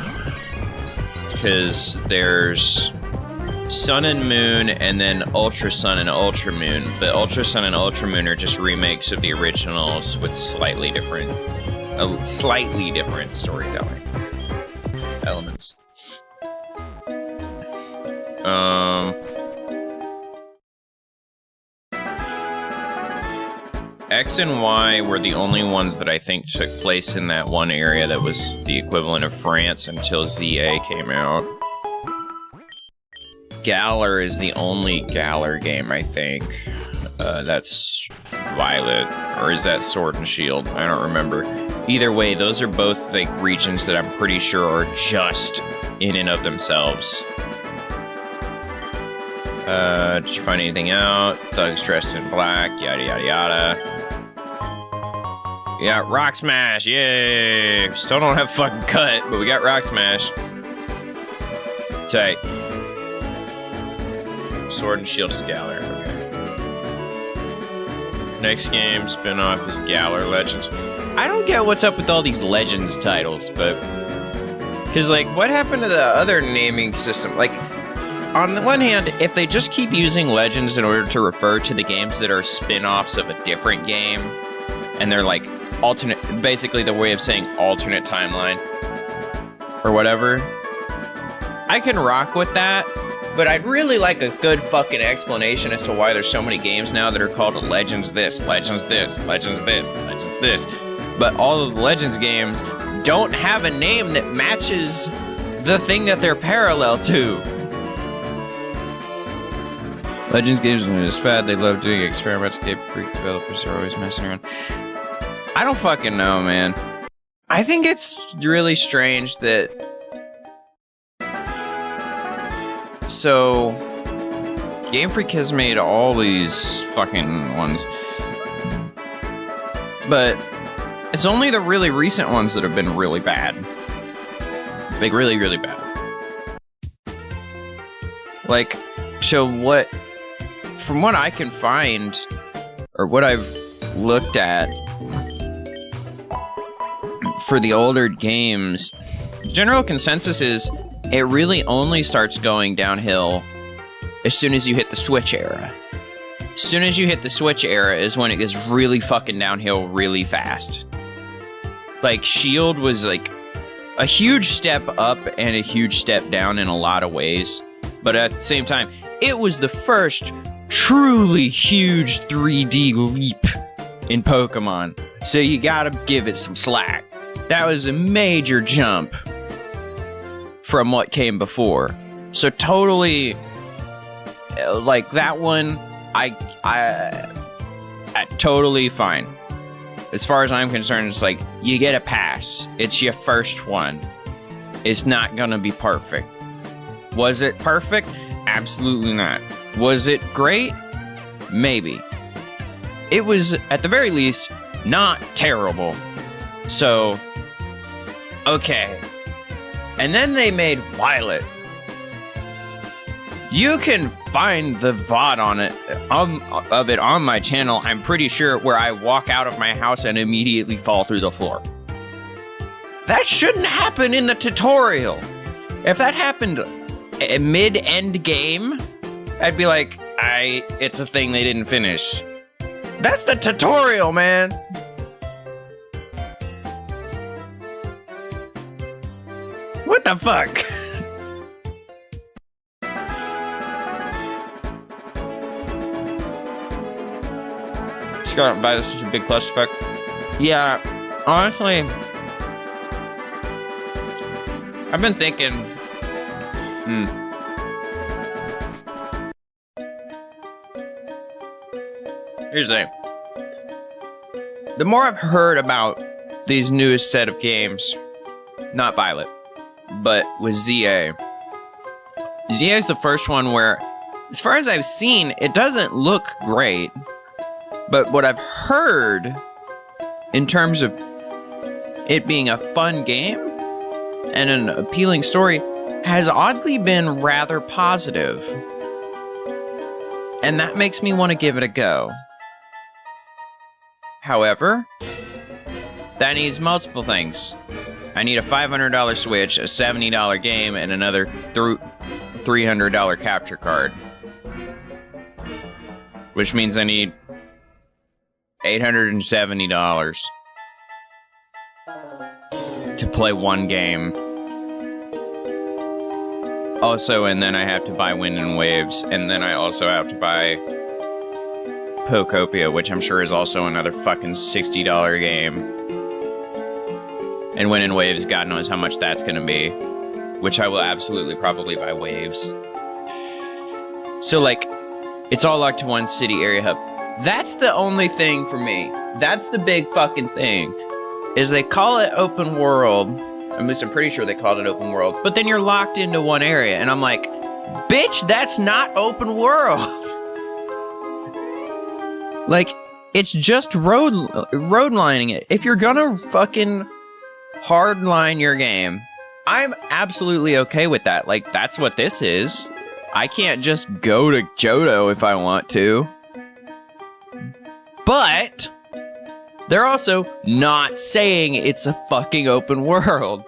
Because there's Sun and Moon, and then Ultra Sun and Ultra Moon. But Ultra Sun and Ultra Moon are just remakes of the originals with slightly different storytelling elements. X and Y were the only ones that I think took place in that one area that was the equivalent of France until ZA came out. Galar is the only Galar game, I think. That's Violet, or is that Sword and Shield? I don't remember. Either way, those are both like regions that I'm pretty sure are just in and of themselves. Did you find anything out? Thugs dressed in black, yada yada yada. Yeah, Rock Smash, yay! Still don't have fucking cut, but we got Rock Smash. Tight. Sword and Shield is Galar, okay. Next game, spin-off is Galar Legends. I don't get what's up with all these Legends titles, but... Because, like, what happened to the other naming system? Like, on the one hand, if they just keep using Legends in order to refer to the games that are spin-offs of a different game, and they're like alternate, basically the way of saying alternate timeline, or whatever, I can rock with that, but I'd really like a good fucking explanation as to why there's so many games now that are called Legends this, Legends this, Legends this, Legends this, but all of the Legends games don't have a name that matches the thing that they're parallel to. Legends games are just bad. They love doing experiments. Game Freak developers are always messing around. I don't fucking know, man. I think it's really strange that... So... Game Freak has made all these fucking ones. But... It's only the really recent ones that have been really bad. Like, really, really bad. Like, so what... From what I can find, or what I've looked at for the older games, general consensus is it really only starts going downhill as soon as you hit the Switch era. As soon as you hit the Switch era is when it gets really fucking downhill really fast. Like, Shield was like a huge step up and a huge step down in a lot of ways, but at the same time, it was the first truly huge 3D leap in Pokemon, so you gotta give it some slack. That was a major jump from what came before. So totally, like that one, I totally fine. As far as I'm concerned, it's like, you get a pass. It's your first one. It's not gonna be perfect. Was it perfect? Absolutely not. Was it great? Maybe. It was, at the very least, not terrible. So, okay. And then they made Violet. You can find the VOD on it, of it on my channel, I'm pretty sure, where I walk out of my house and immediately fall through the floor. That shouldn't happen in the tutorial. If that happened mid-end game, I'd be like, it's a thing they didn't finish. That's the tutorial, man. What the fuck? Just got by this is a big clusterfuck. Yeah, honestly, I've been thinking. Here's the thing. The more I've heard about these newest set of games, not Violet, but with ZA. ZA is the first one where, as far as I've seen, it doesn't look great. But what I've heard, in terms of it being a fun game and an appealing story, has oddly been rather positive. And that makes me want to give it a go. However, that needs multiple things. I need a $500 Switch, a $70 game, and another $300 capture card. Which means I need $870 to play one game. Also, and then I have to buy Wind and Waves, and then I also have to buy Pokopia, which I'm sure is also another fucking $60 game. And Wind and Waves, God knows how much that's gonna be. Which I will absolutely probably buy Waves. So, like, it's all locked to one city area hub. That's the only thing for me. That's the big fucking thing. Is they call it open world. At least I'm pretty sure they called it open world. But then you're locked into one area. And I'm like, bitch, that's not open world. Like, it's just road lining it. If you're gonna fucking hardline your game, I'm absolutely okay with that. Like, that's what this is. I can't just go to Johto if I want to. But they're also not saying it's a fucking open world.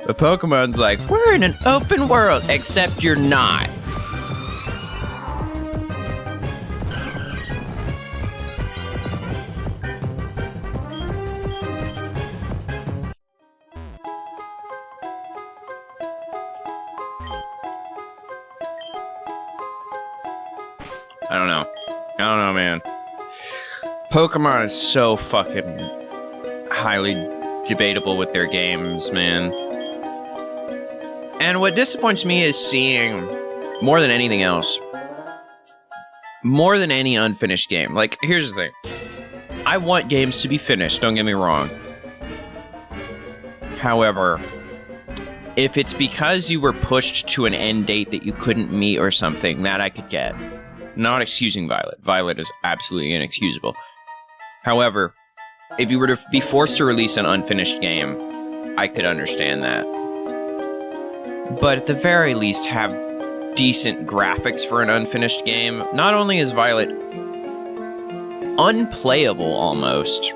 The Pokemon's like, we're in an open world, except you're not. I don't know, man. Pokemon is so fucking highly debatable with their games, man. And what disappoints me is seeing, more than anything else, more than any unfinished game. Like, here's the thing. I want games to be finished, don't get me wrong. However, if it's because you were pushed to an end date that you couldn't meet or something, that I could get. Not excusing Violet. Violet is absolutely inexcusable. However, if you were to be forced to release an unfinished game, I could understand that. But at the very least, have decent graphics for an unfinished game. Not only is Violet unplayable almost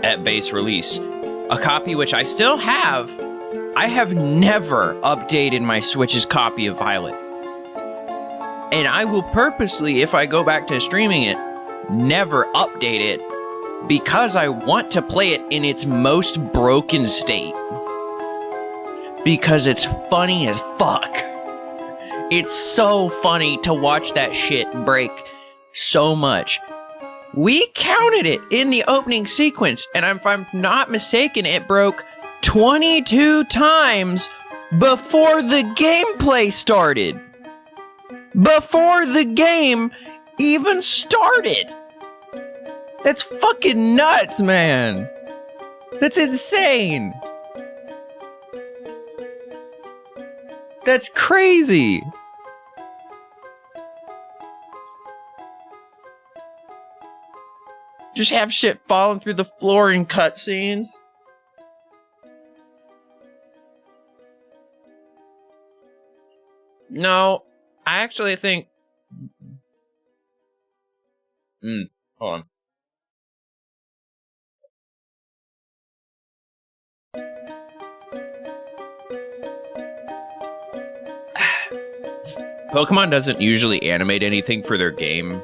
at base release, a copy which I still have, I have never updated my Switch's copy of Violet. And I will purposely, if I go back to streaming it, never update it because I want to play it in its most broken state. Because it's funny as fuck. It's so funny to watch that shit break so much. We counted it in the opening sequence, and if I'm not mistaken, it broke 22 times before the gameplay started. Before the game even started. That's fucking nuts, man. That's insane. That's crazy. Just have shit falling through the floor in cutscenes. No, I actually think... hold on. Pokemon doesn't usually animate anything for their game.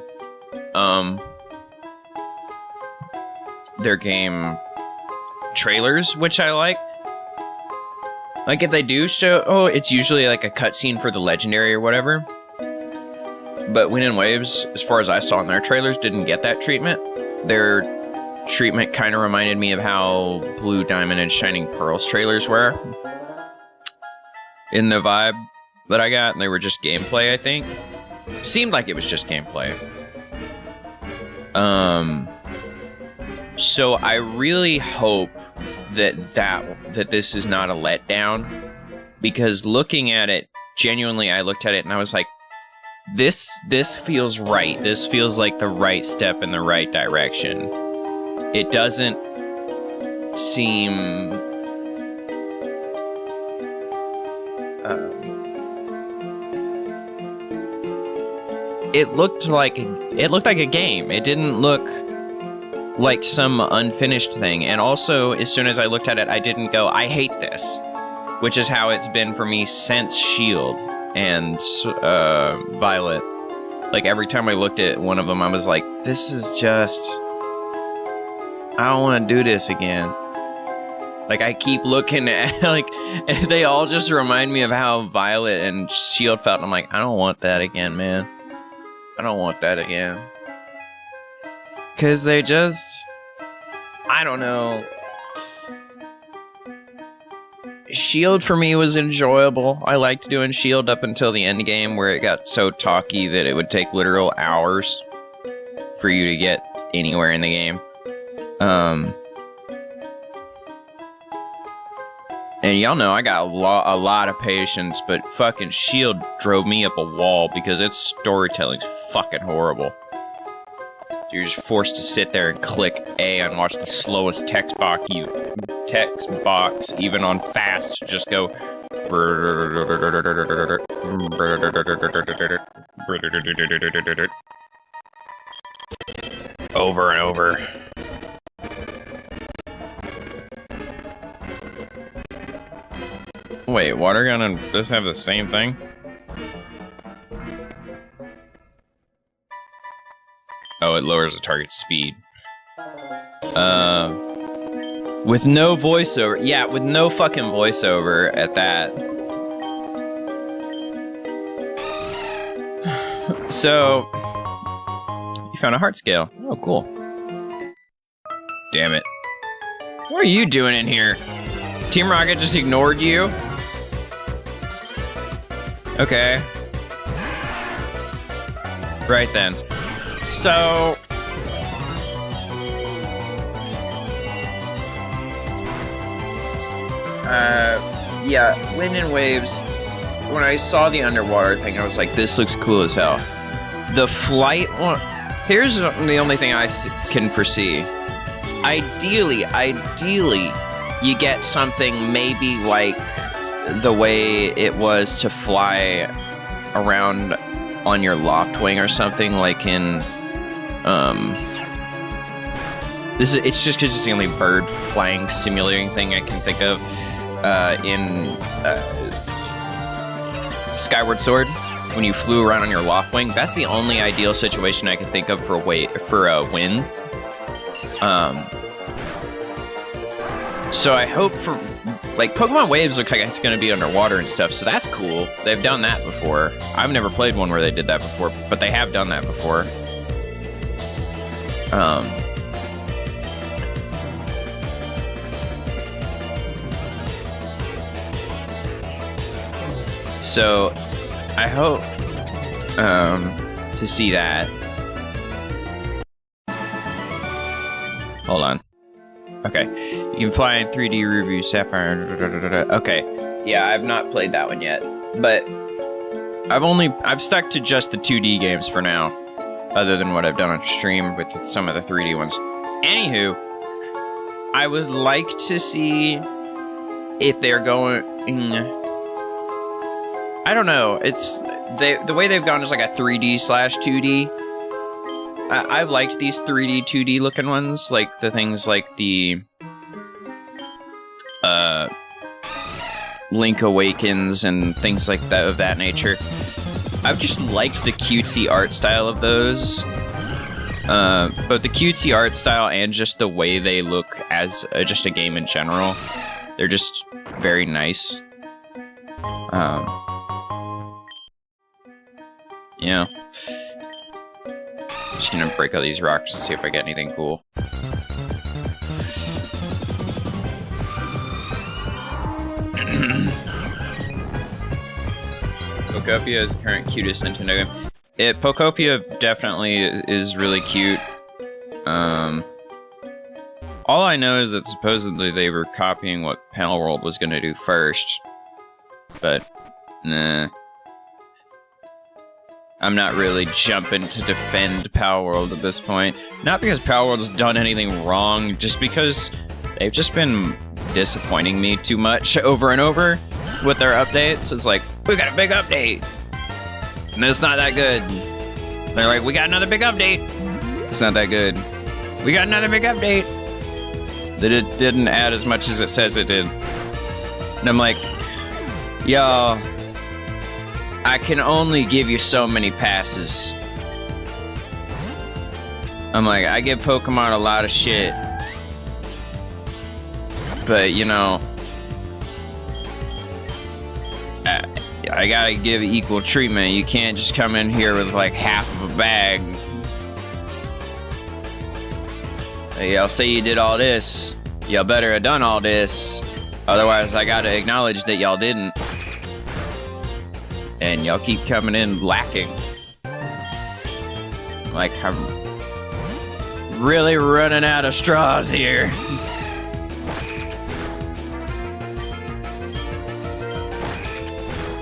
Their game trailers, which I like. Like, if they do show, it's usually like a cutscene for the legendary or whatever. But Wind and Waves, as far as I saw in their trailers, didn't get that treatment. Their treatment kind of reminded me of how Blue Diamond and Shining Pearls trailers were. In the vibe that I got, and they were just gameplay, I think. Seemed like it was just gameplay. So I really hope that this is not a letdown, because looking at it, genuinely, I looked at it and I was like, this feels right. This feels like the right step in the right direction. It doesn't seem it looked like a game. It didn't look like some unfinished thing. And also, as soon as I looked at it, I didn't go, I hate this, which is how it's been for me since Shield and Violet. Like, every time I looked at one of them, I was like, this is just, I don't want to do this again. Like, I keep looking at, like, they all just remind me of how Violet and Shield felt, and I'm like, I don't want that again, man. I don't want that again. Because they just... I don't know. Shield for me was enjoyable. I liked doing Shield up until the end game, where it got so talky that it would take literal hours for you to get anywhere in the game. And y'all know I got a lot of patience, but fucking Shield drove me up a wall because its storytelling's fucking horrible. You're just forced to sit there and click A and watch the slowest text box, even on fast, just go over and over. Wait, water gun and this have the same thing? Oh, it lowers the target's speed. With no voiceover. Yeah, with no fucking voiceover at that. So, you found a heart scale. Oh, cool. Damn it. What are you doing in here? Team Rocket just ignored you? Okay. Right then. So... yeah, Wind and Waves, when I saw the underwater thing, I was like, this looks cool as hell. The flight one... Here's the only thing I can foresee. Ideally, you get something maybe like the way it was to fly around on your loft wing or something, like in it's just because it's the only bird flying simulating thing I can think of in Skyward Sword, when you flew around on your loft wing. That's the only ideal situation I can think of for wind. So I hope for, like, Pokemon Waves looks like it's going to be underwater and stuff, so that's cool. They've done that before. I've never played one where they did that before, but they have done that before. So I hope to see that. Hold on. Okay, you can fly in 3D Review Sapphire. Okay, yeah, I've not played that one yet, but I've stuck to just the 2D games for now, other than what I've done on stream with some of the 3D ones. Anywho, I would like to see if they're going. I don't know. It's the way they've gone is like a 3D/2D. I've liked these 3D, 2D looking ones, like the things like the Link Awakens and things like that of that nature. I've just liked the cutesy art style of those. Both the cutesy art style and just the way they look as just a game in general. They're just very nice. Yeah. Just gonna break all these rocks and see if I get anything cool. Pokopia is current cutest Nintendo game. Pokopia definitely is really cute. All I know is that supposedly they were copying what Palworld was gonna do first. But, nah. I'm not really jumping to defend Palworld at this point. Not because Palworld's done anything wrong, just because they've just been disappointing me too much over and over with their updates. It's like, we got a big update! And it's not that good. They're like, we got another big update! It's not that good. We got another big update! That it didn't add as much as it says it did. And I'm like, y'all, I can only give you so many passes. I'm like, I give Pokemon a lot of shit. But, you know, I gotta give equal treatment. You can't just come in here with like half of a bag. Y'all say you did all this. Y'all better have done all this. Otherwise, I gotta acknowledge that y'all didn't. And y'all keep coming in lacking. Like, I'm really running out of straws here.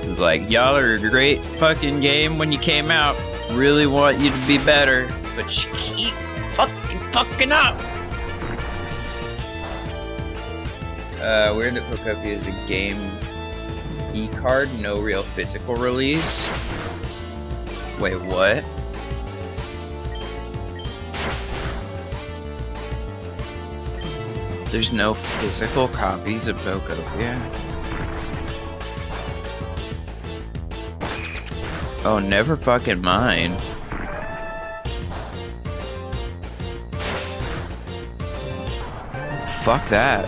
It's like, y'all are a great fucking game when you came out. Really want you to be better, but you keep fucking up. Weird that Pokopia is a game e-card, no real physical release. Wait, what? There's no physical copies of Pokopia? Oh, never fucking mind. Fuck that.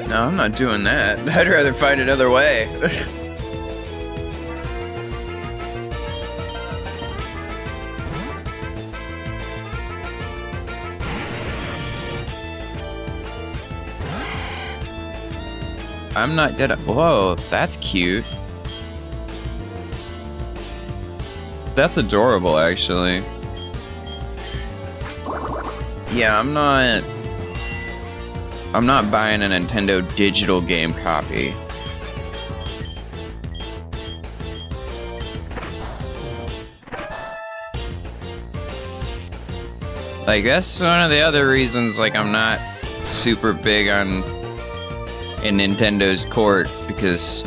No, I'm not doing that. I'd rather find another way. I'm not dead. Whoa, that's cute. That's adorable, actually. Yeah, I'm not buying a Nintendo digital game copy. Like, that's one of the other reasons, like, I'm not super big on in Nintendo's court, because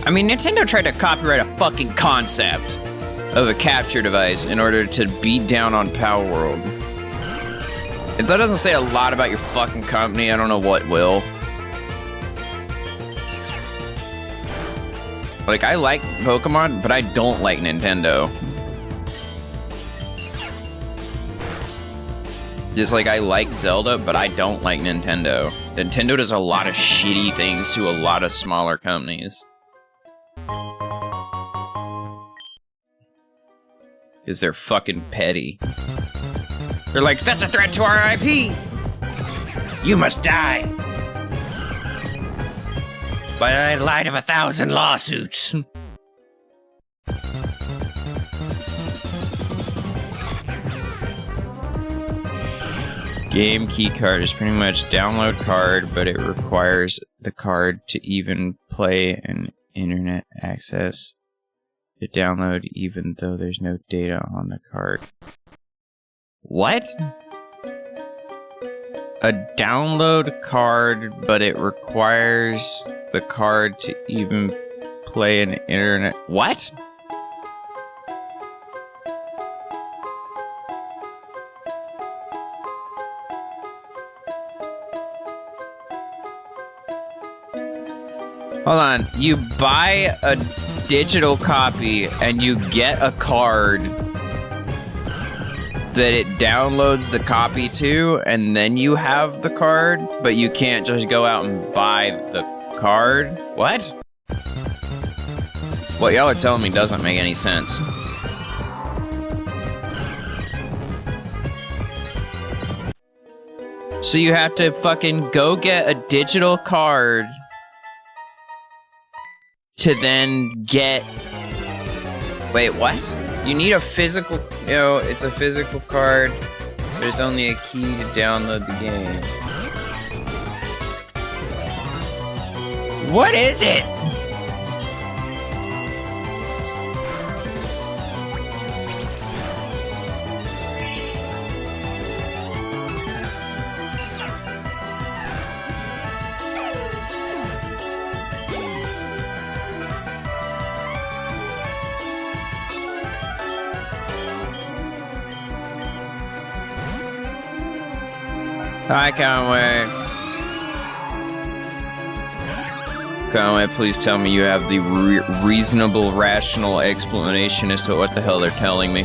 I mean, Nintendo tried to copyright a fucking concept of a capture device in order to beat down on Palworld. If that doesn't say a lot about your fucking company, I don't know what will. Like, I like Pokemon, but I don't like Nintendo. Just like I like Zelda, but I don't like Nintendo. Nintendo does a lot of shitty things to a lot of smaller companies. Because they're fucking petty. They're like, that's a threat to our IP! You must die! By the light of 1,000 lawsuits. Game key card is pretty much download card, but it requires the card to even play and internet access to download even though there's no data on the card. What? a download card, but it requires the card to even play an internet. What? Hold on. You buy a digital copy and you get a card that it downloads the copy to, and then you have the card, but you can't just go out and buy the card? What? What y'all are telling me doesn't make any sense. So you have to fucking go get a digital card to then get... Wait, what? You need a physical... You know, it's a physical card, but it's only a key to download the game. What is it? I can't wait. Can't wait. Please tell me you have the reasonable, rational explanation as to what the hell they're telling me.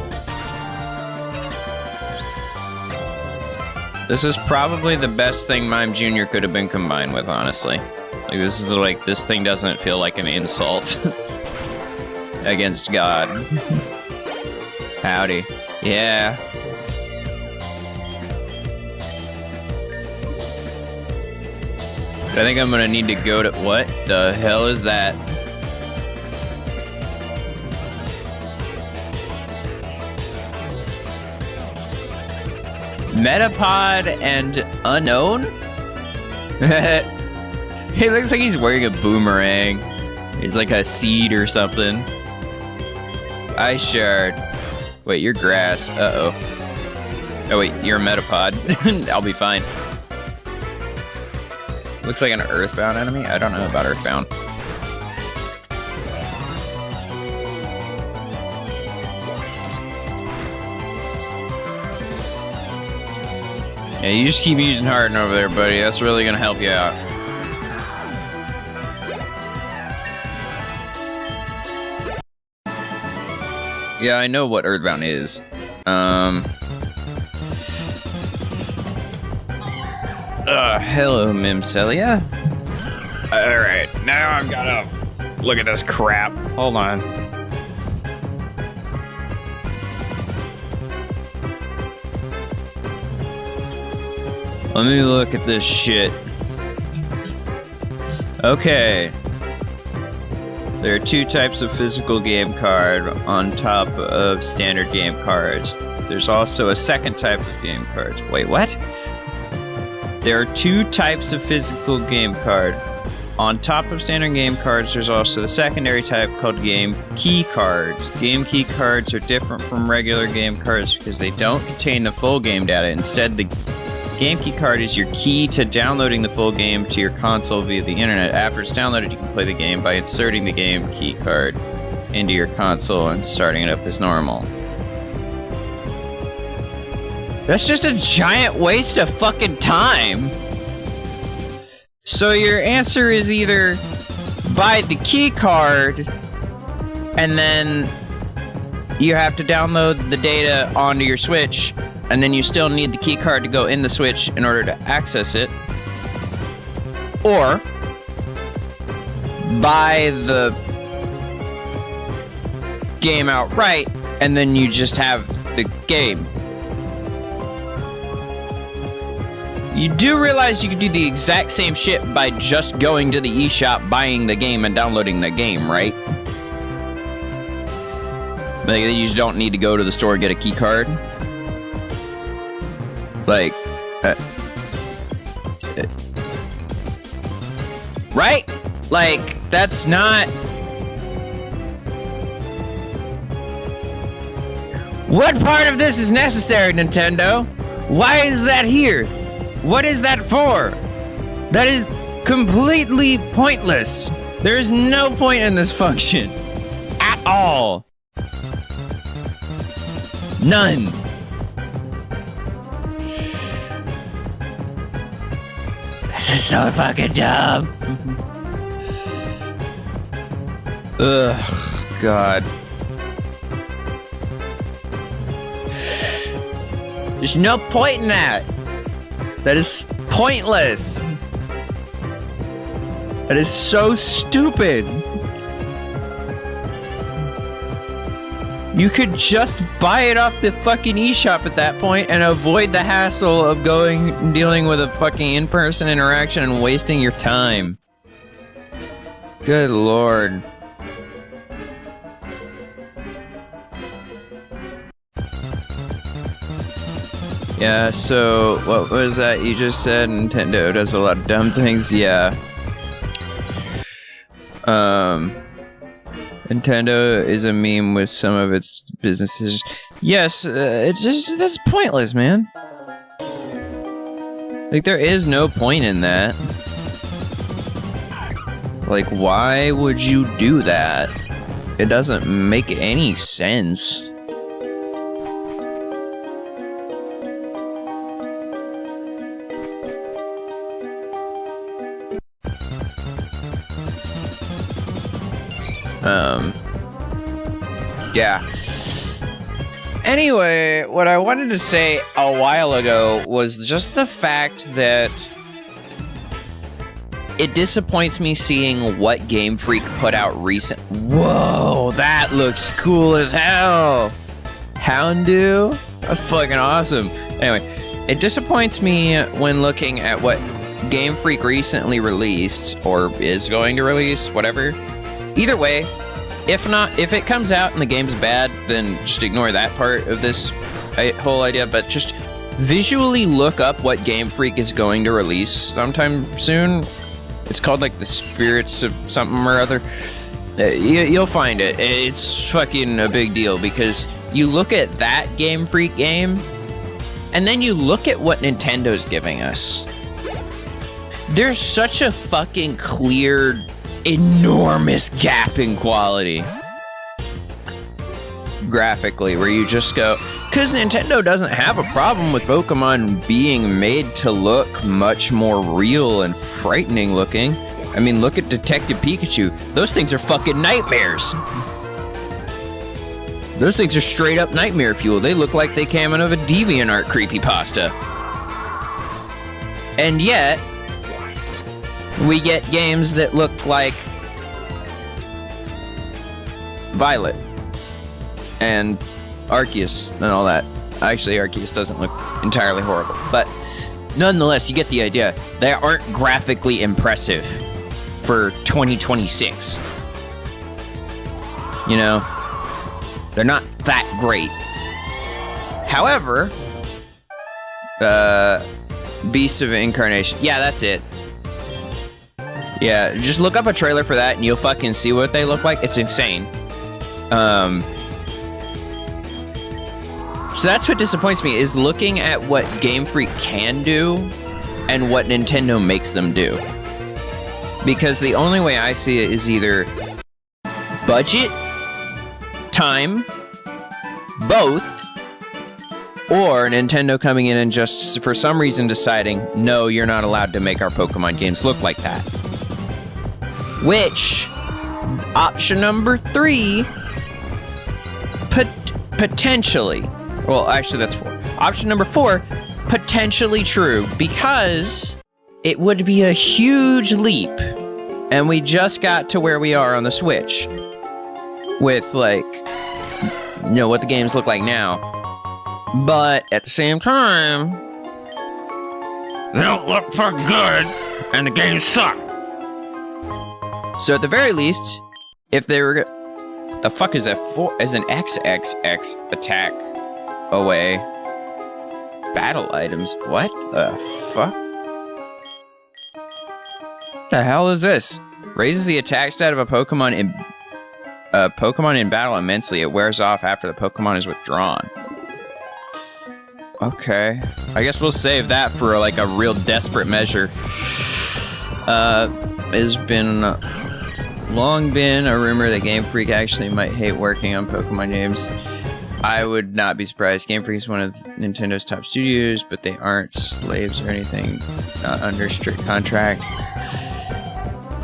This is probably the best thing Mime Jr. could have been combined with, honestly. Like, this is like, this thing doesn't feel like an insult against God. Howdy. Yeah. I think I'm gonna need to go to... What the hell is that? Metapod and unknown? He looks like he's wearing a boomerang. He's like a seed or something. Ice shard. Wait, you're grass. Uh-oh. Oh wait, you're a metapod. I'll be fine. Looks like an Earthbound enemy? I don't know about Earthbound. Yeah, you just keep using Harden over there, buddy. That's really gonna help you out. Yeah, I know what Earthbound is. Hello, Mimcelia. Alright, now I've gotta look at this crap. Hold on. Let me look at this shit. Okay. There are two types of physical game card on top of standard game cards. There's also a second type of game cards. Wait, what? There are two types of physical game card. On top of standard game cards, there's also a secondary type called game key cards. Game key cards are different from regular game cards because they don't contain the full game data. Instead, the game key card is your key to downloading the full game to your console via the internet. After it's downloaded, you can play the game by inserting the game key card into your console and starting it up as normal. That's just a giant waste of fucking time. So your answer is either buy the key card and then you have to download the data onto your Switch, and then you still need the key card to go in the Switch in order to access it, or buy the game outright and then you just have the game. You do realize you could do the exact same shit by just going to the eShop, buying the game, and downloading the game, right? Like, you just don't need to go to the store and get a key card. Like, right? Like, that's not... What part of this is necessary, Nintendo? Why is that here? What is that for? That is completely pointless. There is no point in this function. At all. None. This is so fucking dumb. Ugh, God. There's no point in that. That is pointless. That is so stupid. You could just buy it off the fucking eShop at that point and avoid the hassle of going and dealing with a fucking in-person interaction and wasting your time. Good lord. Yeah, so what was that you just said? Nintendo does a lot of dumb things. Yeah. Nintendo is a meme with some of its businesses. Yes, that's pointless, man. Like, there is no point in that. Like, why would you do that? It doesn't make any sense. Yeah. Anyway, what I wanted to say a while ago was just the fact that it disappoints me seeing what Game Freak put out recent. Whoa, that looks cool as hell. Houndoom? That's fucking awesome. Anyway, it disappoints me when looking at what Game Freak recently released, or is going to release, whatever. Either way, if it comes out and the game's bad, then just ignore that part of this whole idea, but just visually look up what Game Freak is going to release sometime soon. It's called like the Spirits of something or other. You'll find it. It's fucking a big deal because you look at that Game Freak game and then you look at what Nintendo's giving us. There's such a fucking clear, enormous gap in quality graphically, where you just go, because Nintendo doesn't have a problem with Pokemon being made to look much more real and frightening looking. I mean, look at Detective Pikachu. Those things are fucking nightmares. Those things are straight up nightmare fuel. They look like they came out of a DeviantArt creepypasta. And yet, we get games that look like Violet and Arceus and all that. Actually, Arceus doesn't look entirely horrible, but nonetheless, you get the idea. They aren't graphically impressive for 2026. You know? They're not that great. However, Beasts of Incarnation. Yeah, that's it. Yeah, just look up a trailer for that and you'll fucking see what they look like. It's insane. So that's what disappoints me, is looking at what Game Freak can do and what Nintendo makes them do. Because the only way I see it is either budget, time, both, or Nintendo coming in and just for some reason deciding, no, you're not allowed to make our Pokemon games look like that. Which, option number 3, potentially, well, actually that's 4. Option number 4, potentially true, because it would be a huge leap, and we just got to where we are on the Switch, with, like, you know, what the games look like now. But, at the same time, they don't look for good, and the games suck. So at the very least, if they were... The fuck is F4? As an XXX attack away. Battle items. What the fuck? The hell is this? Raises the attack stat of a Pokemon in battle immensely. It wears off after the Pokemon is withdrawn. Okay. I guess we'll save that for like a real desperate measure. It's been long been a rumor that Game Freak actually might hate working on Pokemon games. I would not be surprised. Game Freak is one of Nintendo's top studios, but they aren't slaves or anything, not under strict contract.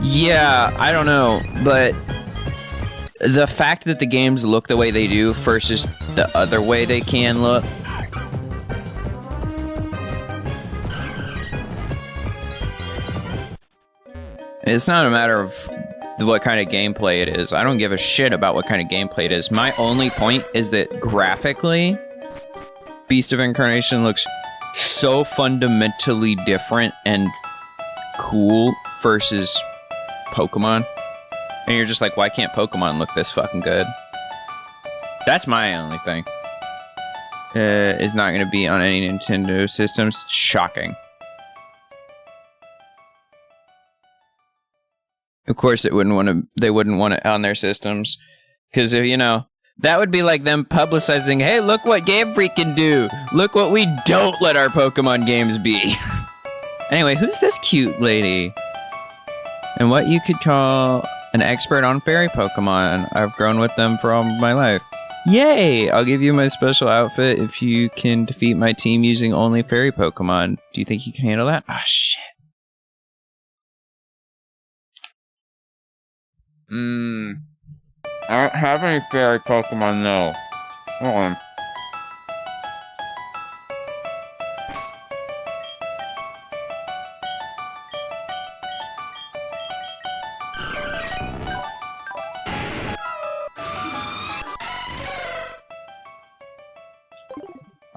Yeah, I don't know, but the fact that the games look the way they do versus the other way they can look, it's not a matter of what kind of gameplay it is. I don't give a shit about what kind of gameplay it is. My only point is that graphically, Beast of Incarnation looks so fundamentally different and cool versus Pokemon. And you're just like, why can't Pokemon look this fucking good? That's my only thing. It's not going to be on any Nintendo systems. Shocking. Of course, they wouldn't want it on their systems, because you know that would be like them publicizing, "Hey, look what Game Freak can do! Look what we don't let our Pokemon games be." Anyway, who's this cute lady? And what you could call an expert on fairy Pokemon. I've grown with them for all my life. Yay! I'll give you my special outfit if you can defeat my team using only fairy Pokemon. Do you think you can handle that? Ah, shit. I don't have any fairy Pokemon, though. Hold on.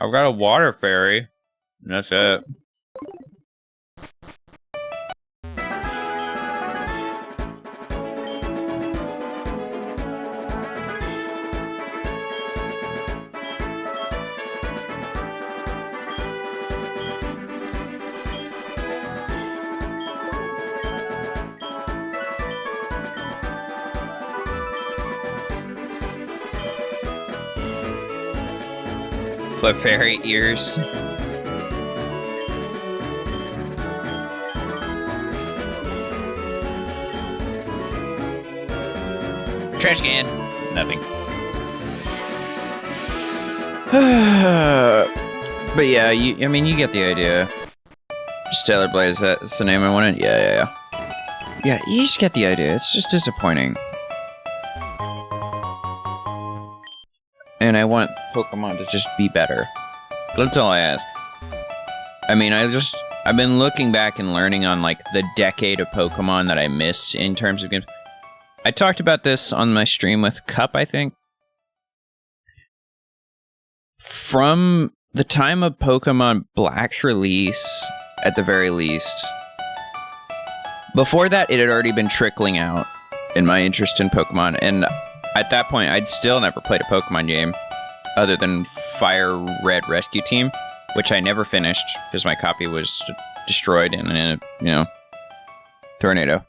I've got a water fairy. And that's it. Clefairy ears. Trash can. Nothing. But yeah, I mean, you get the idea. Stellar Blaze, that's the name I wanted? Yeah. Yeah, you just get the idea. It's just disappointing. And I want Pokemon to just be better. That's all I ask. I mean, I've been looking back and learning on, like, the decade of Pokemon that I missed in terms of games. I talked about this on my stream with Cup, I think. From the time of Pokemon Black's release, at the very least, before that, it had already been trickling out in my interest in Pokemon, and at that point, I'd still never played a Pokemon game other than Fire Red Rescue Team, which I never finished because my copy was destroyed in a, tornado.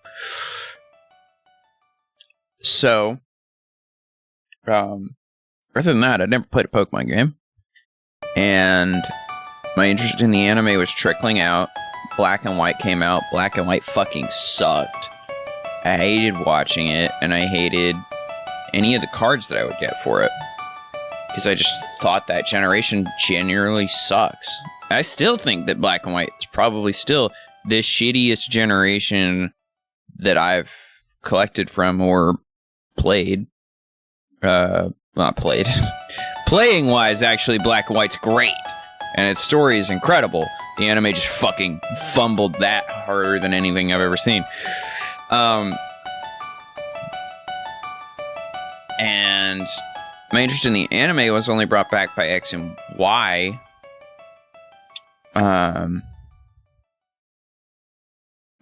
So, other than that, I'd never played a Pokemon game. And my interest in the anime was trickling out. Black and White came out. Black and White fucking sucked. I hated watching it, and I hated any of the cards that I would get for it, because I just thought that generation genuinely sucks. I still think that Black and White is probably still the shittiest generation that I've collected from or played. Not played. Playing wise, actually, Black and White's great, and its story is incredible. The anime just fucking fumbled that harder than anything I've ever seen. And my interest in the anime was only brought back by X and Y. And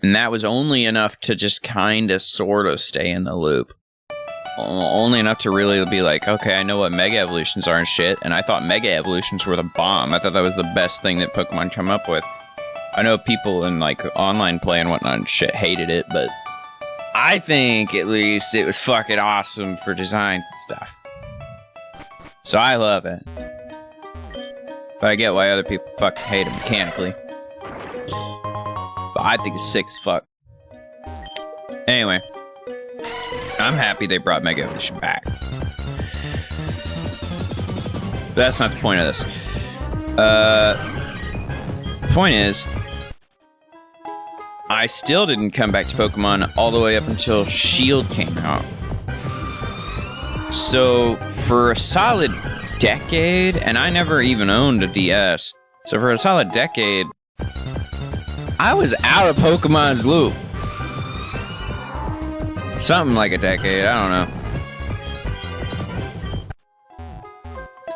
that was only enough to just kind of sort of stay in the loop. Only enough to really be like, okay, I know what Mega Evolutions are and shit, and I thought Mega Evolutions were the bomb. I thought that was the best thing that Pokemon come up with. I know people in, like, online play and whatnot and shit hated it, but I think, at least, it was fucking awesome for designs and stuff. So I love it. But I get why other people fucking hate it mechanically. But I think it's sick as fuck. Anyway. I'm happy they brought Mega Evolution back. But that's not the point of this. The point is, I still didn't come back to Pokemon all the way up until Shield came out. So, for a solid decade, and I never even owned a DS, so for a solid decade, I was out of Pokemon's loop. Something like a decade, I don't know.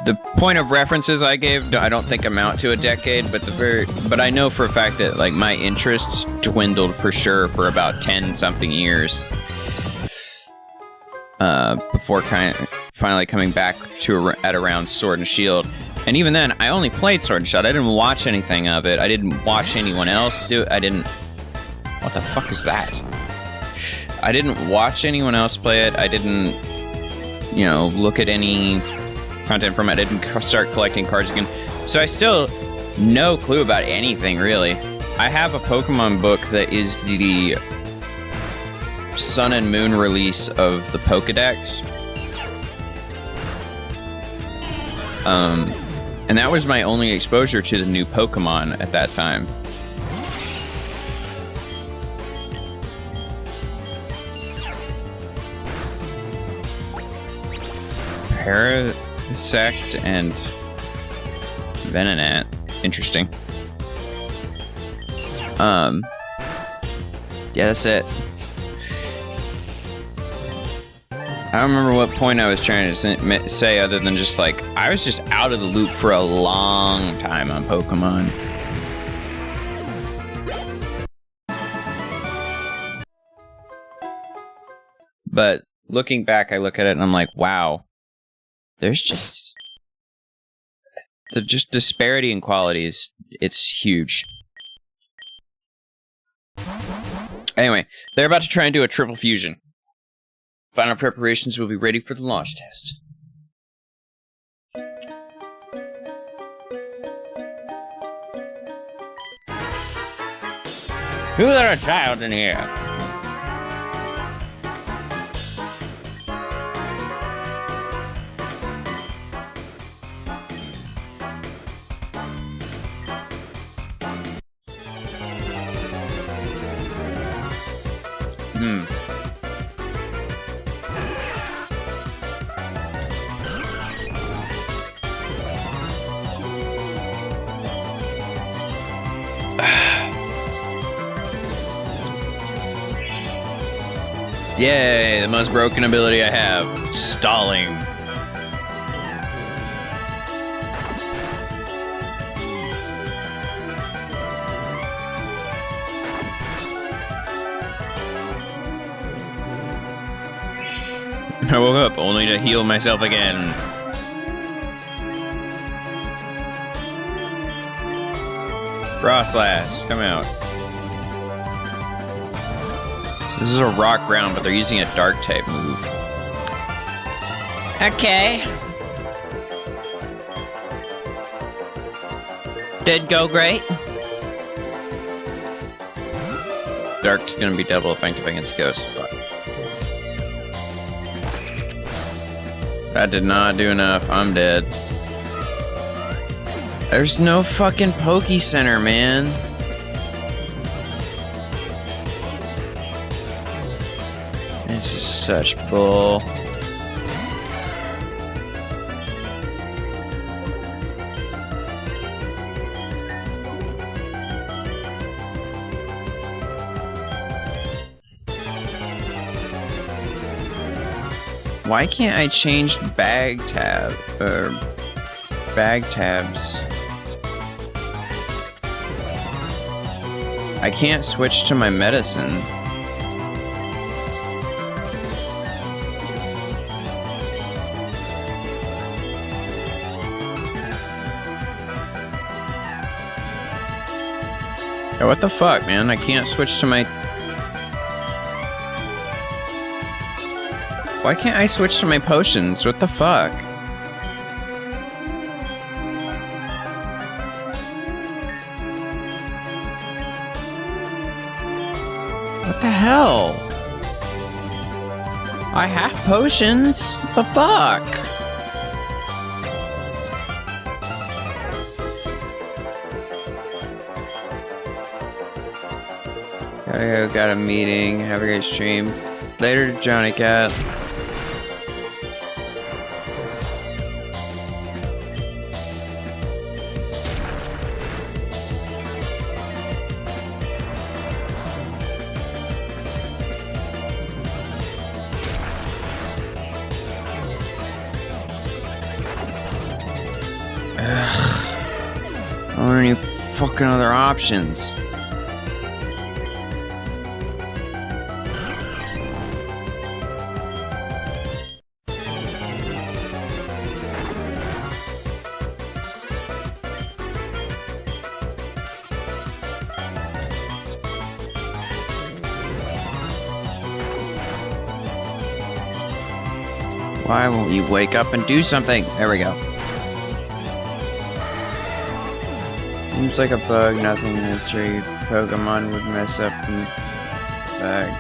The point of references I gave, I don't think amount to a decade, but but I know for a fact that like my interest dwindled for sure for about 10-something years. Before finally coming back to at around Sword and Shield. And even then, I only played Sword and Shield. I didn't watch anything of it. I didn't watch anyone else do it. I didn't... What the fuck is that? I didn't watch anyone else play it. I didn't, you know, look at any content from it. I didn't start collecting cards again. So I still no clue about anything, really. I have a Pokemon book that is the Sun and Moon release of the Pokedex. And that was my only exposure to the new Pokemon at that time. Parasect and Venonat. Interesting. Yeah, that's it. I don't remember what point I was trying to say other than just like, I was just out of the loop for a long time on Pokemon. But looking back, I look at it and I'm like, wow, there's just... the just disparity in qualities, it's huge. Anyway, they're about to try and do a triple fusion. Final preparations will be ready for the launch test. Who's there a child in here? Yay, the most broken ability I have. Stalling. I woke up only to heal myself again. Frostlass, come out. This is a rock ground, but they're using a dark type move. Okay. Did go great. Dark's gonna be double effective against Ghost. Fuck. That did not do enough. I'm dead. There's no fucking Poke Center, man. This is such bull. Why can't I change bag tabs? I can't switch to my medicine. Oh, what the fuck, man? I can't switch to my... Why can't I switch to my potions? What the fuck? What the hell? I have potions. The fuck? Gotta go, got a meeting. Have a great stream. Later, Johnny Cat. I don't want any fucking other options. Why won't you wake up and do something? There we go. Seems like a bug, nothing in history. Pokemon would mess up in bag.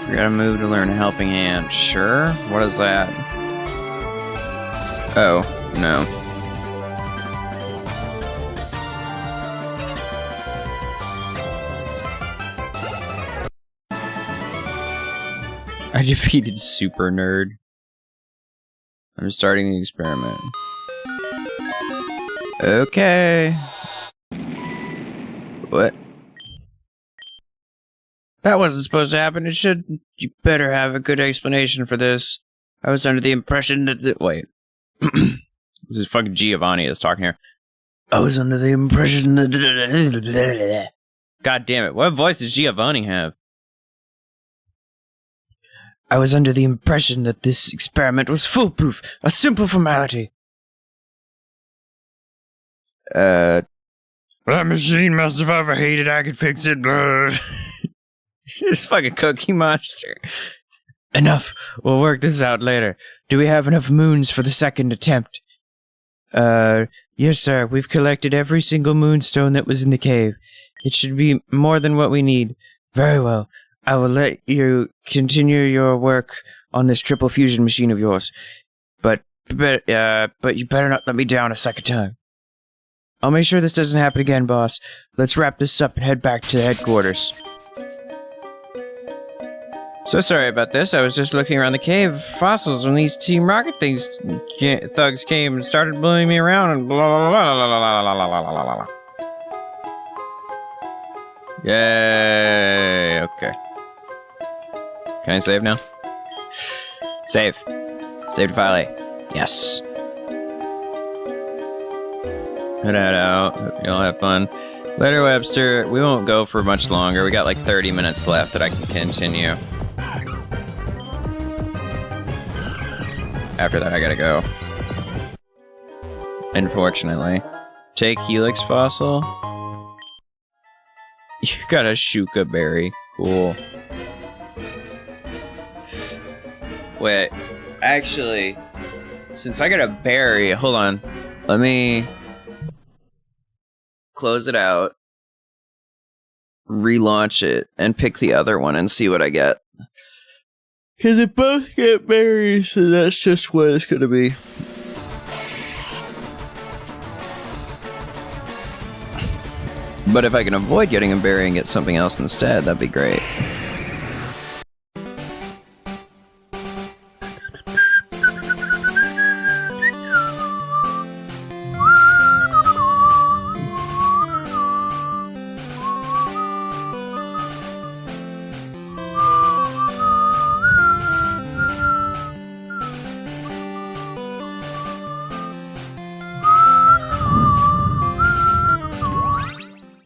We gotta move to learn a helping hand. Sure? What is that? Oh, no. I defeated Super Nerd. I'm starting the experiment. Okay. What? That wasn't supposed to happen. It should. You better have a good explanation for this. I was under the impression that wait. This is fucking Giovanni is talking here. I was under the impression that... God damn it. What voice does Giovanni have? I was under the impression that this experiment was foolproof. A simple formality. That machine must have overheated. I could fix it. This fucking Cookie Monster. Enough. We'll work this out later. Do we have enough moons for the second attempt? Yes, sir. We've collected every single moonstone that was in the cave. It should be more than what we need. Very well. I will let you continue your work on this triple fusion machine of yours. But you better not let me down a second time. I'll make sure this doesn't happen again, boss. Let's wrap this up and head back to headquarters. So sorry about this. I was just looking around the cave of fossils when these Team Rocket thugs came and started bullying me around and blah blah blah blah blah blah blah blah blah blah. Yay! Okay. Can I save now? Save. Save to file A. Yes. Head out. Hope y'all have fun. Later, Webster. We won't go for much longer. We got like 30 minutes left that I can continue. After that, I gotta go. Unfortunately. Take Helix Fossil. You got a Shuka Berry. Cool. Wait. Actually, since I got a berry, hold on. Let me close it out. Relaunch it. And pick the other one and see what I get. Because they both get berries, so that's just what it's gonna be. But if I can avoid getting a berry and get something else instead, that'd be great.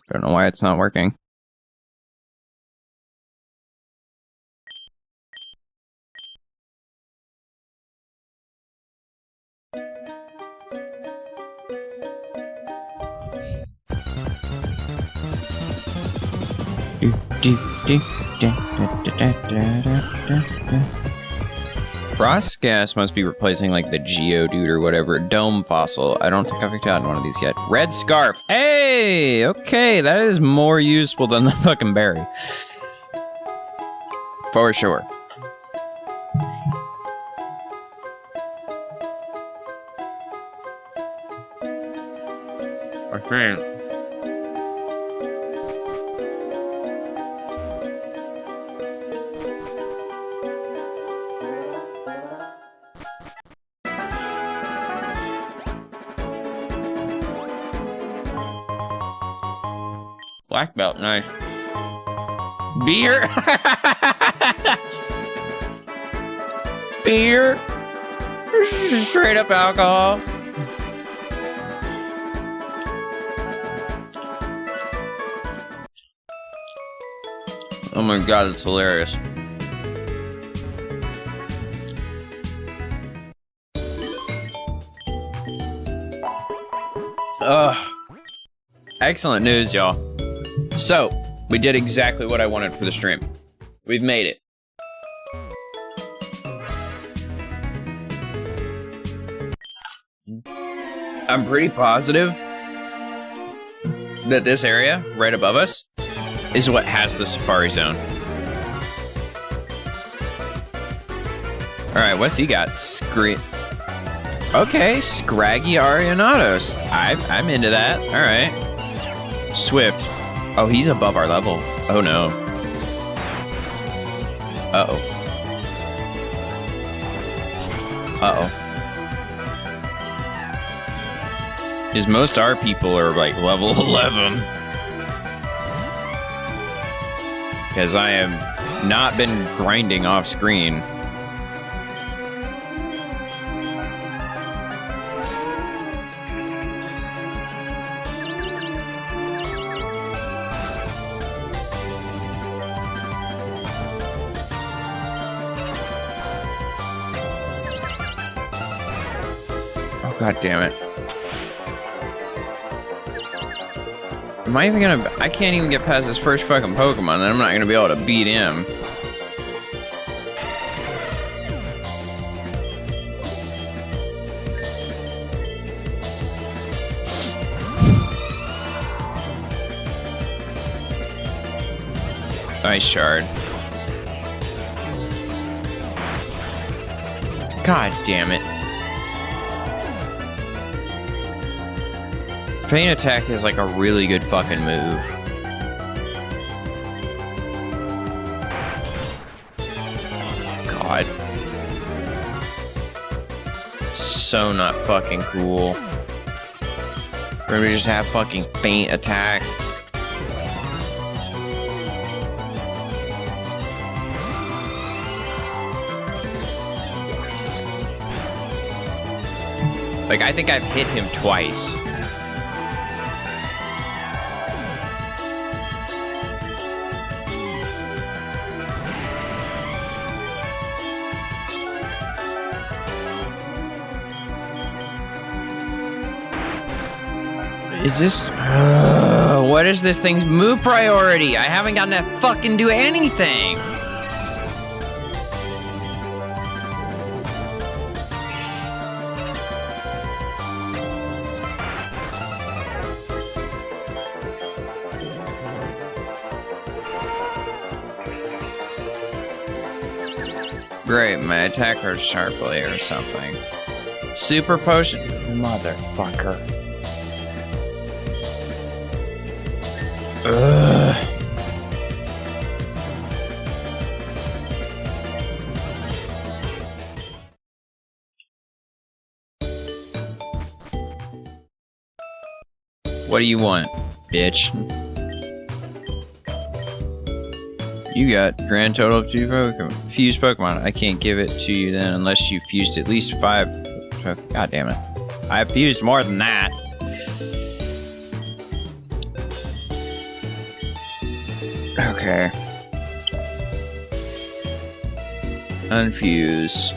I don't know why it's not working. Frost gas must be replacing like the Geodude or whatever. Dome fossil. I don't think I've gotten one of these yet. Red scarf. Hey! Okay, that is more useful than the fucking berry. For sure. Okay. Black belt, nice. Beer? Beer? Straight up alcohol. Oh my god, it's hilarious. Ugh. Excellent news, y'all. So, we did exactly what I wanted for the stream. We've made it. I'm pretty positive that this area, right above us, is what has the Safari Zone. Alright, what's he got? Okay, Scraggy Arianados. I'm into that. Alright. Swift. Oh, he's above our level. Oh no. Uh-oh. Uh-oh. Because most our people are like level 11. Because I have not been grinding off screen. Oh, god damn it. Am I even gonna... I can't even get past this first fucking Pokemon, and I'm not gonna be able to beat him. Ice Shard. God damn it. Pain Attack is like a really good fucking move. Oh god. So not fucking cool. For me to just have fucking Faint Attack. Like, I think I've hit him twice. Is this... what is this thing's move priority? I haven't gotten to fucking do anything! Great, my attacker's sharply or something. Super potion... Motherfucker. Ugh. What do you want, bitch? You got grand total of 2 Pokemon. Fused Pokemon. I can't give it to you then unless you fused at least 5. God damn it. I fused more than that. Okay. Unfuse.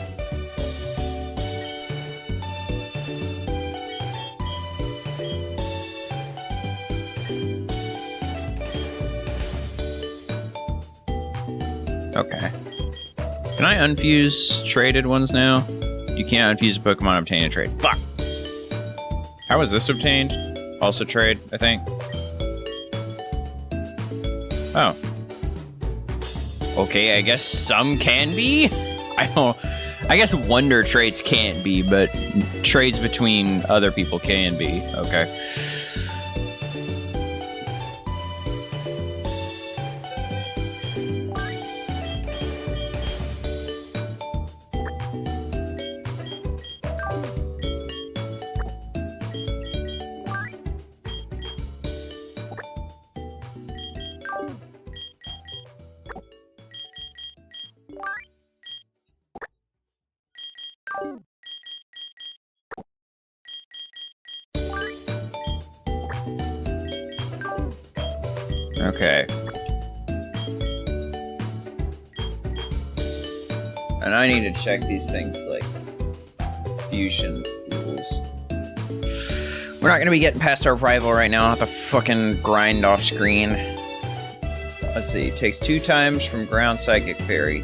Can I unfuse traded ones now? You can't unfuse a Pokemon obtain a trade. Fuck! How was this obtained? Also trade, I think. Oh. Okay, I guess some can be? I guess wonder traits can't be, but trades between other people can be. Okay. Okay. And I need to check these things like fusion rules. We're not gonna be getting past our rival right now. I'll have to fucking grind off screen. Let's see. Takes 2 times from ground psychic fairy.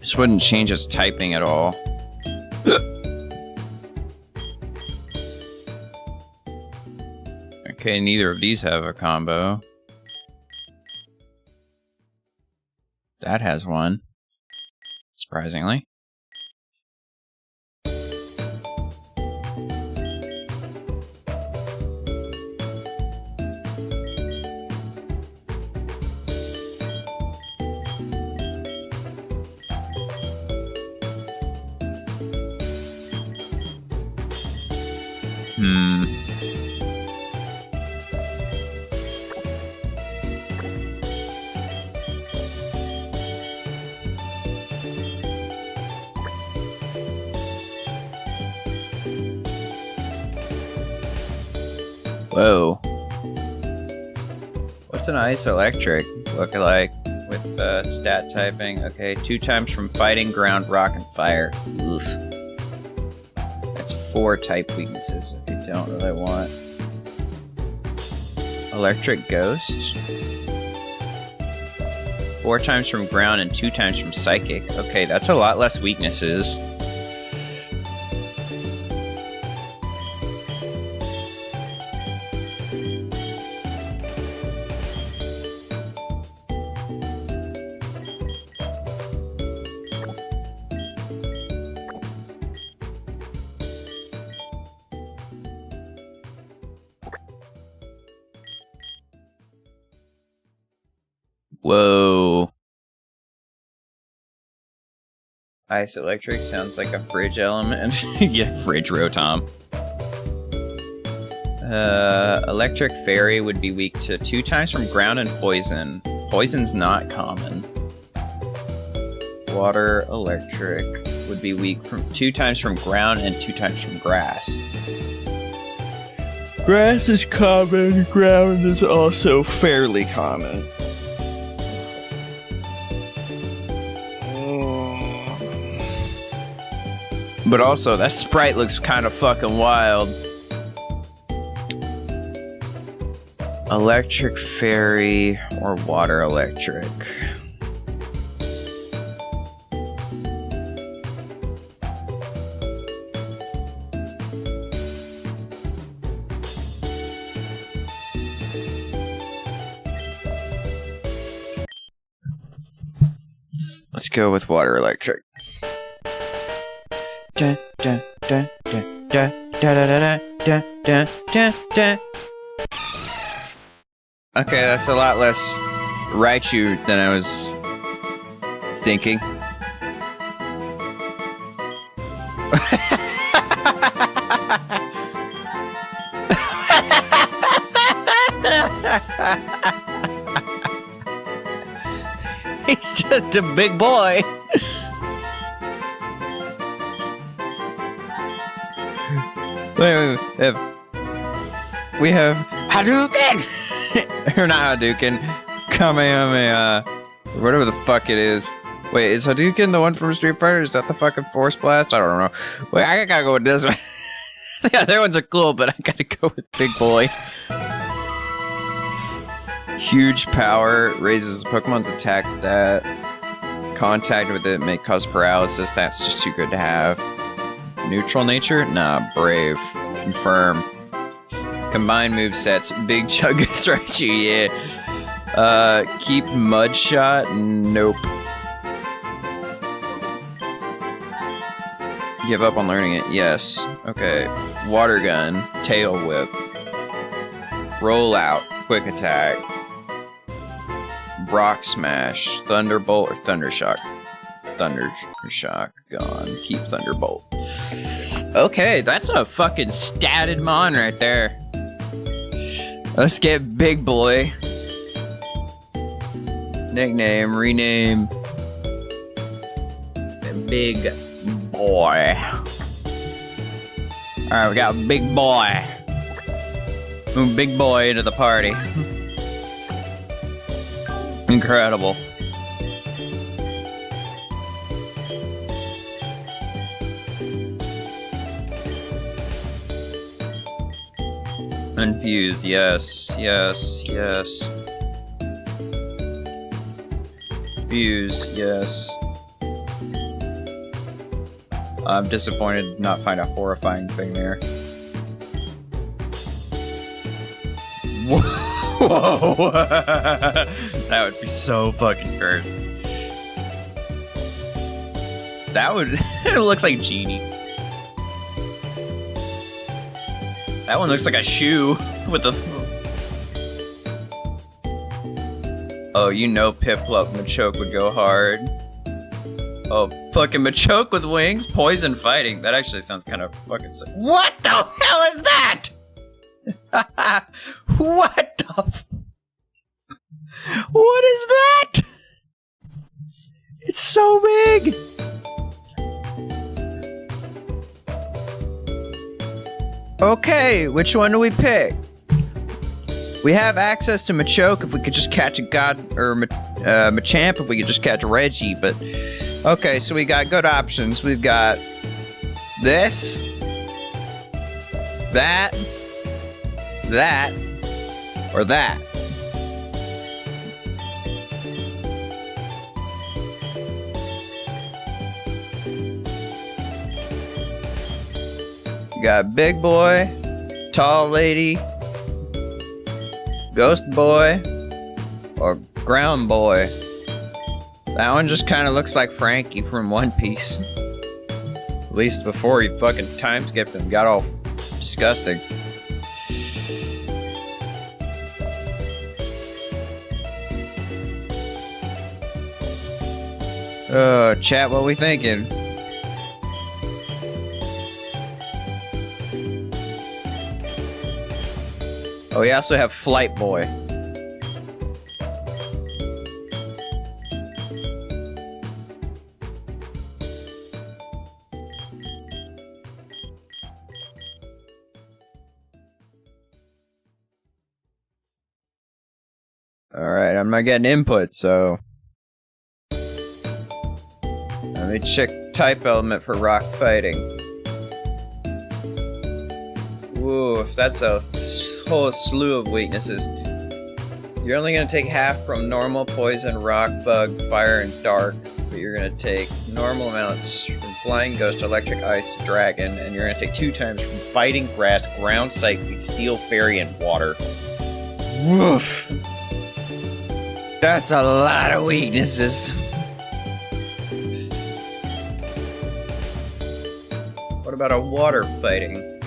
This wouldn't change its typing at all. Okay, neither of these have a combo. That has one. Surprisingly. Whoa. What's an ice electric look like with stat typing? Okay, 2 times from fighting, ground, rock, and fire. Oof. That's 4 type weaknesses I don't really want. Electric ghost. 4 times from ground and 2 times from psychic. Okay, that's a lot less weaknesses. Whoa. Ice electric sounds like a fridge element. Yeah, fridge Rotom. Electric fairy would be weak to 2 times from ground and poison. Poison's not common. Water electric would be weak from 2 times from ground and 2 times from grass. Grass is common, ground is also fairly common. But also, that sprite looks kind of fucking wild. Electric fairy or water electric? Let's go with water electric. Dun, dun, dun, dun, dun, dun, dun, dun, dun, dun. Okay, that's a lot less Raichu than I was thinking. He's just a big boy. Wait. We have Hadouken! or not Hadouken, Kamehameha, whatever the fuck it is. Wait, is Hadouken the one from Street Fighter? Is that the fucking Force Blast? I don't know. Wait, I gotta go with this one. The other ones are cool, but I gotta go with Big Boy. Huge power, raises Pokemon's attack stat. Contact with it may cause paralysis. That's just too good to have. Neutral nature? Nah, brave. Confirm. Combined movesets. Big Chuggas Raichu, yeah. Keep Mud Shot? Nope. Give up on learning it? Yes. Okay. Water Gun. Tail Whip. Roll Out. Quick Attack. Rock Smash. Thunderbolt or Thundershock? Thundershock. Gone. Keep Thunderbolt. Okay, that's a fucking statted mon right there. Let's get Big Boy. Nickname, rename. Big Boy. Alright, we got Big Boy. Move Big Boy into the party. Incredible. Infuse, yes. Fuse, yes. I'm disappointed to not find a horrifying thing there. Whoa! That would be so fucking cursed. That would... It looks like Genie. That one looks like a shoe with the... Oh, you know Piplup Machoke would go hard. Oh, fucking Machoke with wings? Poison fighting. That actually sounds kind of fucking sick. What the hell is that? What the... What is that? It's so big! Okay, which one do we pick? We have access to Machoke if we could just catch a Machamp if we could just catch Reggie, but... Okay, so we got good options. We've got... this... that... or that. You got Big Boy, Tall Lady, Ghost Boy, or Ground Boy. That one just kind of looks like Frankie from One Piece. At least before he fucking time skipped and got all disgusting. Chat, what we thinking? Oh, we also have Flight Boy. Alright, I'm not getting input, so... Let me check type element for rock fighting. Whoa, that's a whole slew of weaknesses. You're only going to take half from normal, poison, rock, bug, fire, and dark. But you're going to take normal amounts from flying, ghost, electric, ice, dragon. And you're going to take 2 times from fighting, grass, ground, psychic, steel, fairy, and water. Woof. That's a lot of weaknesses. What about a water fighting?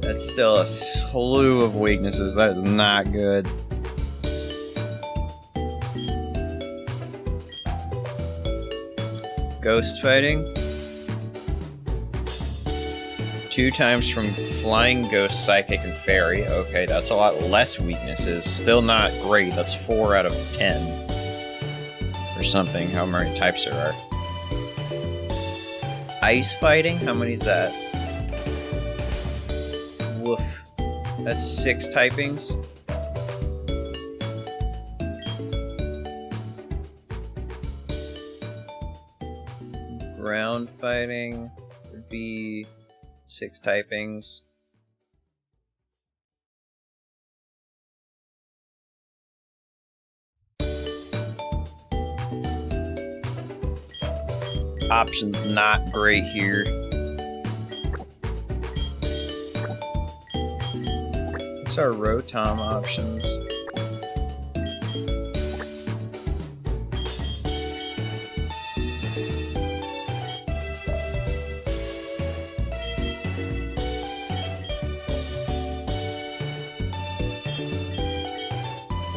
That's still a slew of weaknesses. That is not good. Ghost fighting. 2 times from flying, ghost, psychic, and fairy. Okay, that's a lot less weaknesses. Still not great. That's 4 out of 10. Or something, how many types there are. Ice fighting? How many is that? Woof. That's 6 typings. Ground fighting would be 6 typings. Options not great here. What's our Rotom options?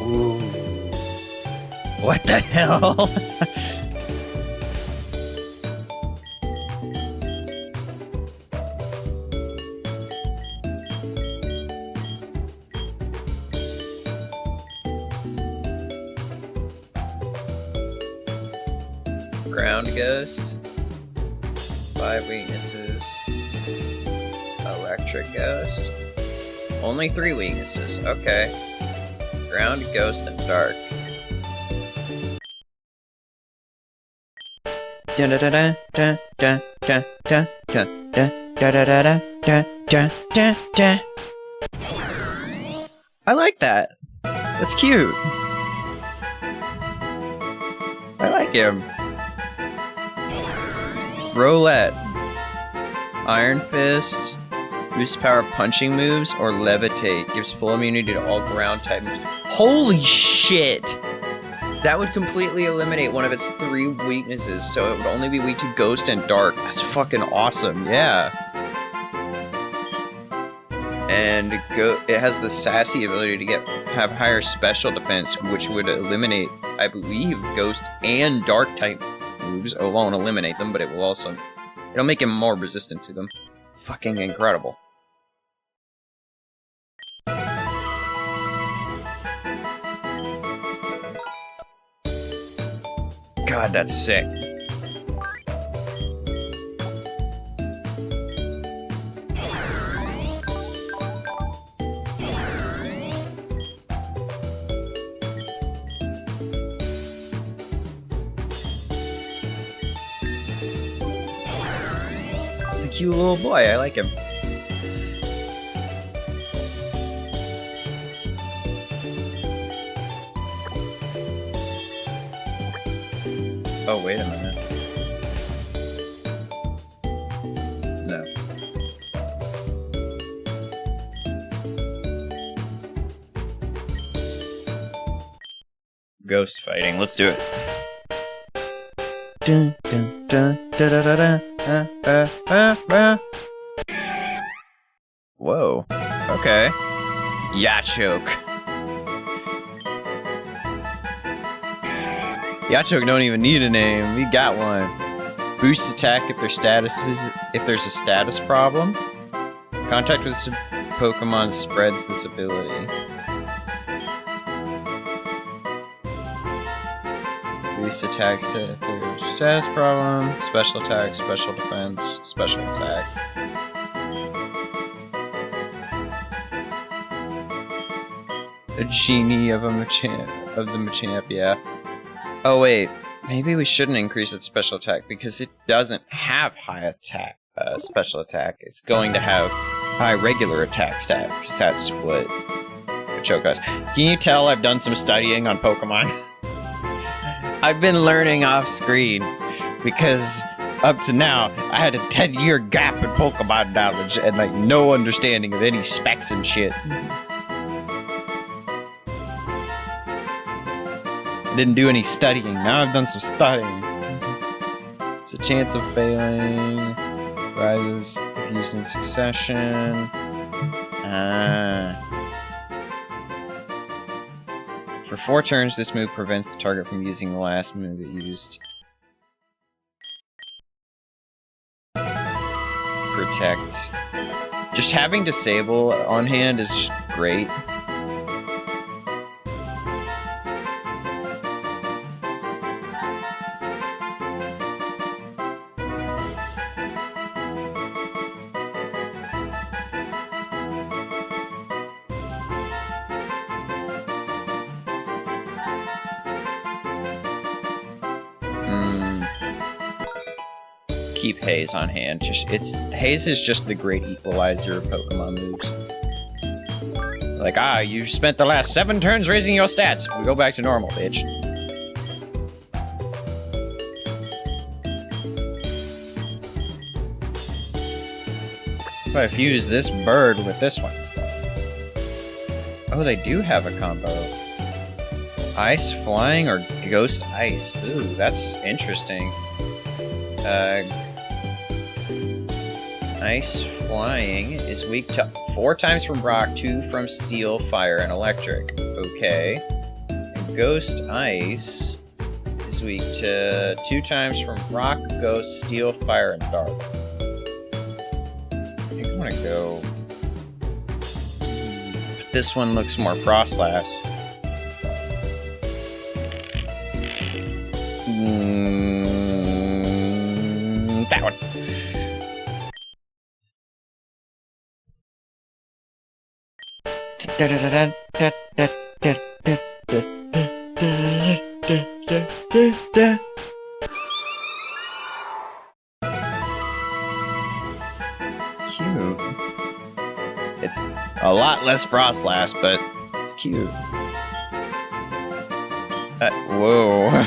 Ooh. What the hell? Ground Ghost. 5 weaknesses. Electric Ghost. Only 3 weaknesses. Okay. Ground, Ghost, and Dark. I like that. That's cute. I like him. Roulette. Iron Fist. Boosts power punching moves or levitate. Gives full immunity to all ground type moves. Holy shit! That would completely eliminate one of its 3 weaknesses, so it would only be weak to Ghost and Dark. That's fucking awesome, yeah. And it has the sassy ability to have higher special defense, which would eliminate, I believe, Ghost and Dark type moves. It won't eliminate them, but it will also... It'll make him more resistant to them. Fucking incredible. God, that's sick. It's a cute little boy, I like him. Oh, wait a minute. No. Ghost fighting, let's do it. Dun, dun, dun, da, da, da, da, Whoa. Okay. Yachoke. Yachoke don't even need a name. We got one. Boost attack if there's a status problem. Contact with some Pokemon spreads this ability. Boost attacks if there's a status problem. Special attack, special defense, special attack. A genie of the Machamp, yeah. Oh wait, maybe we shouldn't increase its special attack because it doesn't have high attack, special attack. It's going to have high regular attack stat, because that's what Choke does. Can you tell I've done some studying on Pokemon? I've been learning off screen because up to now I had a 10-year gap in Pokemon knowledge and like no understanding of any specs and shit. Didn't do any studying. Now I've done some studying. The chance of failing rises if used in succession. For 4 turns, this move prevents the target from using the last move it used. protect. Just having disable on hand is just great. Keep Haze on hand. Haze is just the great equalizer of Pokemon moves. Like, you spent the last 7 turns raising your stats. We go back to normal, bitch. If I fuse this bird with this one. Oh, they do have a combo. Ice Flying or Ghost Ice. Ooh, that's interesting. Ice Flying is weak to 4 times from rock, 2 from steel, fire, and electric. Okay. And Ghost Ice is weak to 2 times from rock, ghost, steel, fire, and dark. I think I'm gonna go... This one looks more Frostlass. That one. Cute. It's a lot less Frostlass, but it's cute. Whoa.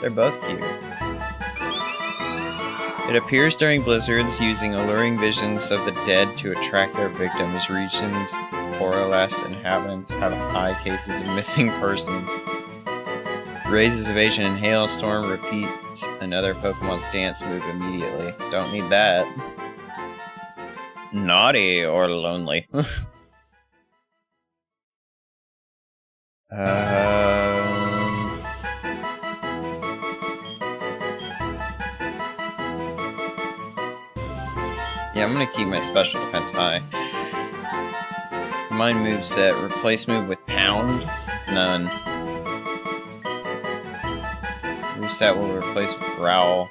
They're both cute. It appears during blizzards, using alluring visions of the dead to attract their victims. Regions Borderless inhabitants have high cases of missing persons. Raises evasion in hailstorm. Repeat another Pokemon's dance move immediately. Don't need that. Naughty or lonely. Yeah, I'm gonna keep my special defense high. Combined moveset, replace move with Pound? None. Moveset will replace with Growl.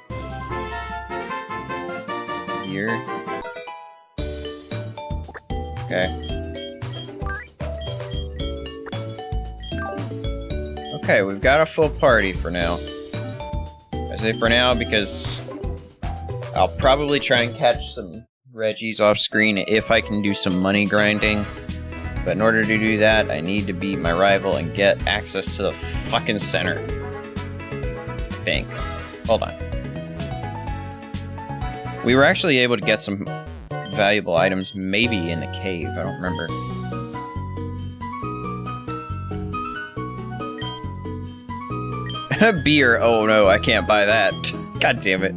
Gear? Okay. Okay, we've got a full party for now. I say for now because I'll probably try and catch some Reggies off screen if I can do some money grinding. But in order to do that, I need to beat my rival and get access to the fucking center. Bank. Hold on. We were actually able to get some valuable items, maybe in the cave, I don't remember. Beer, oh no, I can't buy that. God damn it.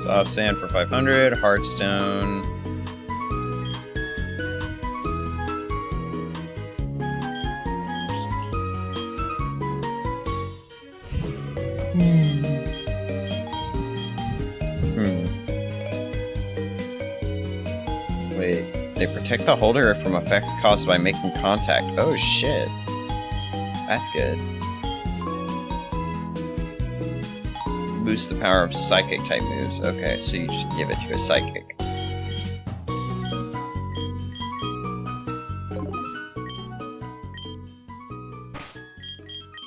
Soft sand for 500, Heartstone. Wait, they protect the holder from effects caused by making contact. Oh shit. That's good. Boost the power of psychic type moves. Okay, so you just give it to a psychic.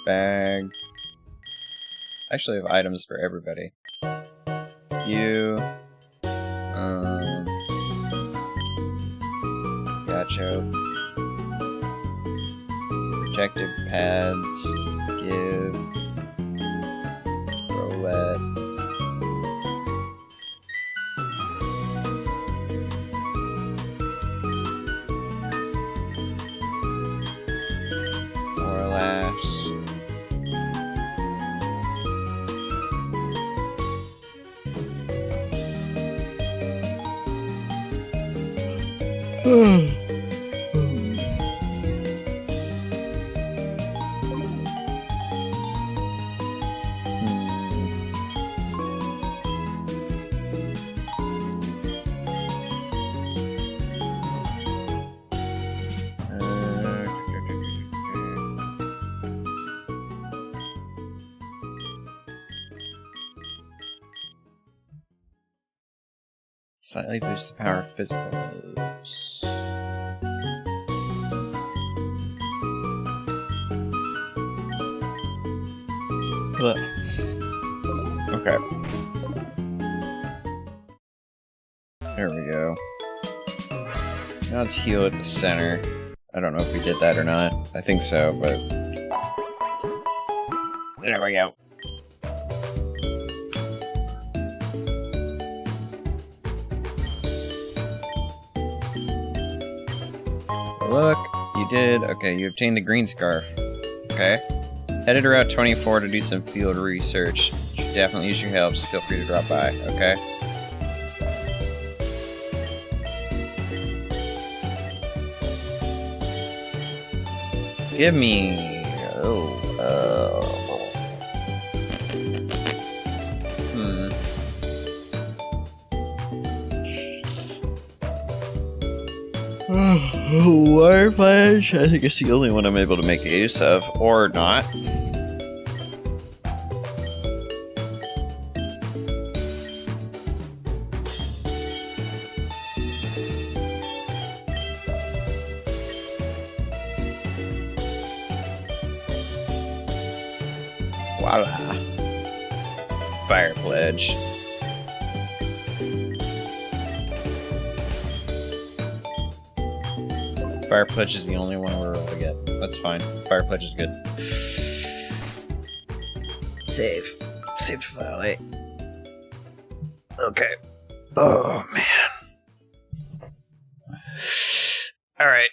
Bag. I actually have items for everybody. You. Gacho. Protective pads. Give. Roulette. Morlash. Slightly boost the power of physical moves. Ugh. Okay. There we go. Now let's heal at the center. I don't know if we did that or not. I think so, but... There we go. Look, you did. Okay, you obtained the green scarf. Okay. Headed to Route 24 to do some field research. Should definitely use your help, so feel free to drop by, okay? Give me... Water Flash? I think it's the only one I'm able to make use of. Or not. Voila. Fire Pledge. Fire Pledge is the only one we're able to get. That's fine. Fire Pledge is good. Save. Save file, eh? Okay. Oh, man. Alright.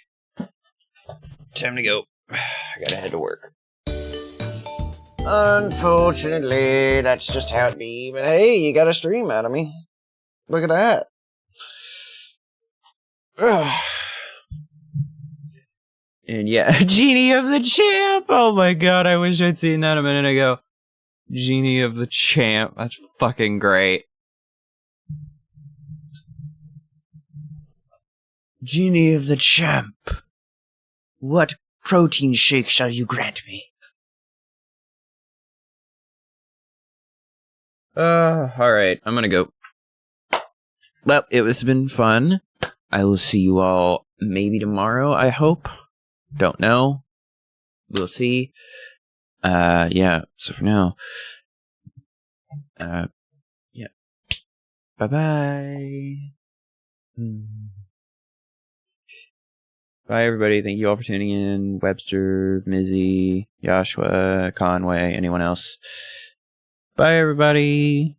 Time to go. I gotta head to work. Unfortunately, that's just how it be. But hey, you got a stream out of me. Look at that. Ugh. And yeah, Genie of the Champ! Oh my god, I wish I'd seen that a minute ago. Genie of the Champ. That's fucking great. Genie of the Champ. What protein shake shall you grant me? Alright, I'm gonna go. Well, it has been fun. I will see you all maybe tomorrow, I hope. Don't know. We'll see. Yeah, so for now. Yeah. Bye-bye. Bye, everybody. Thank you all for tuning in. Webster, Mizzy, Joshua, Conway, anyone else. Bye, everybody.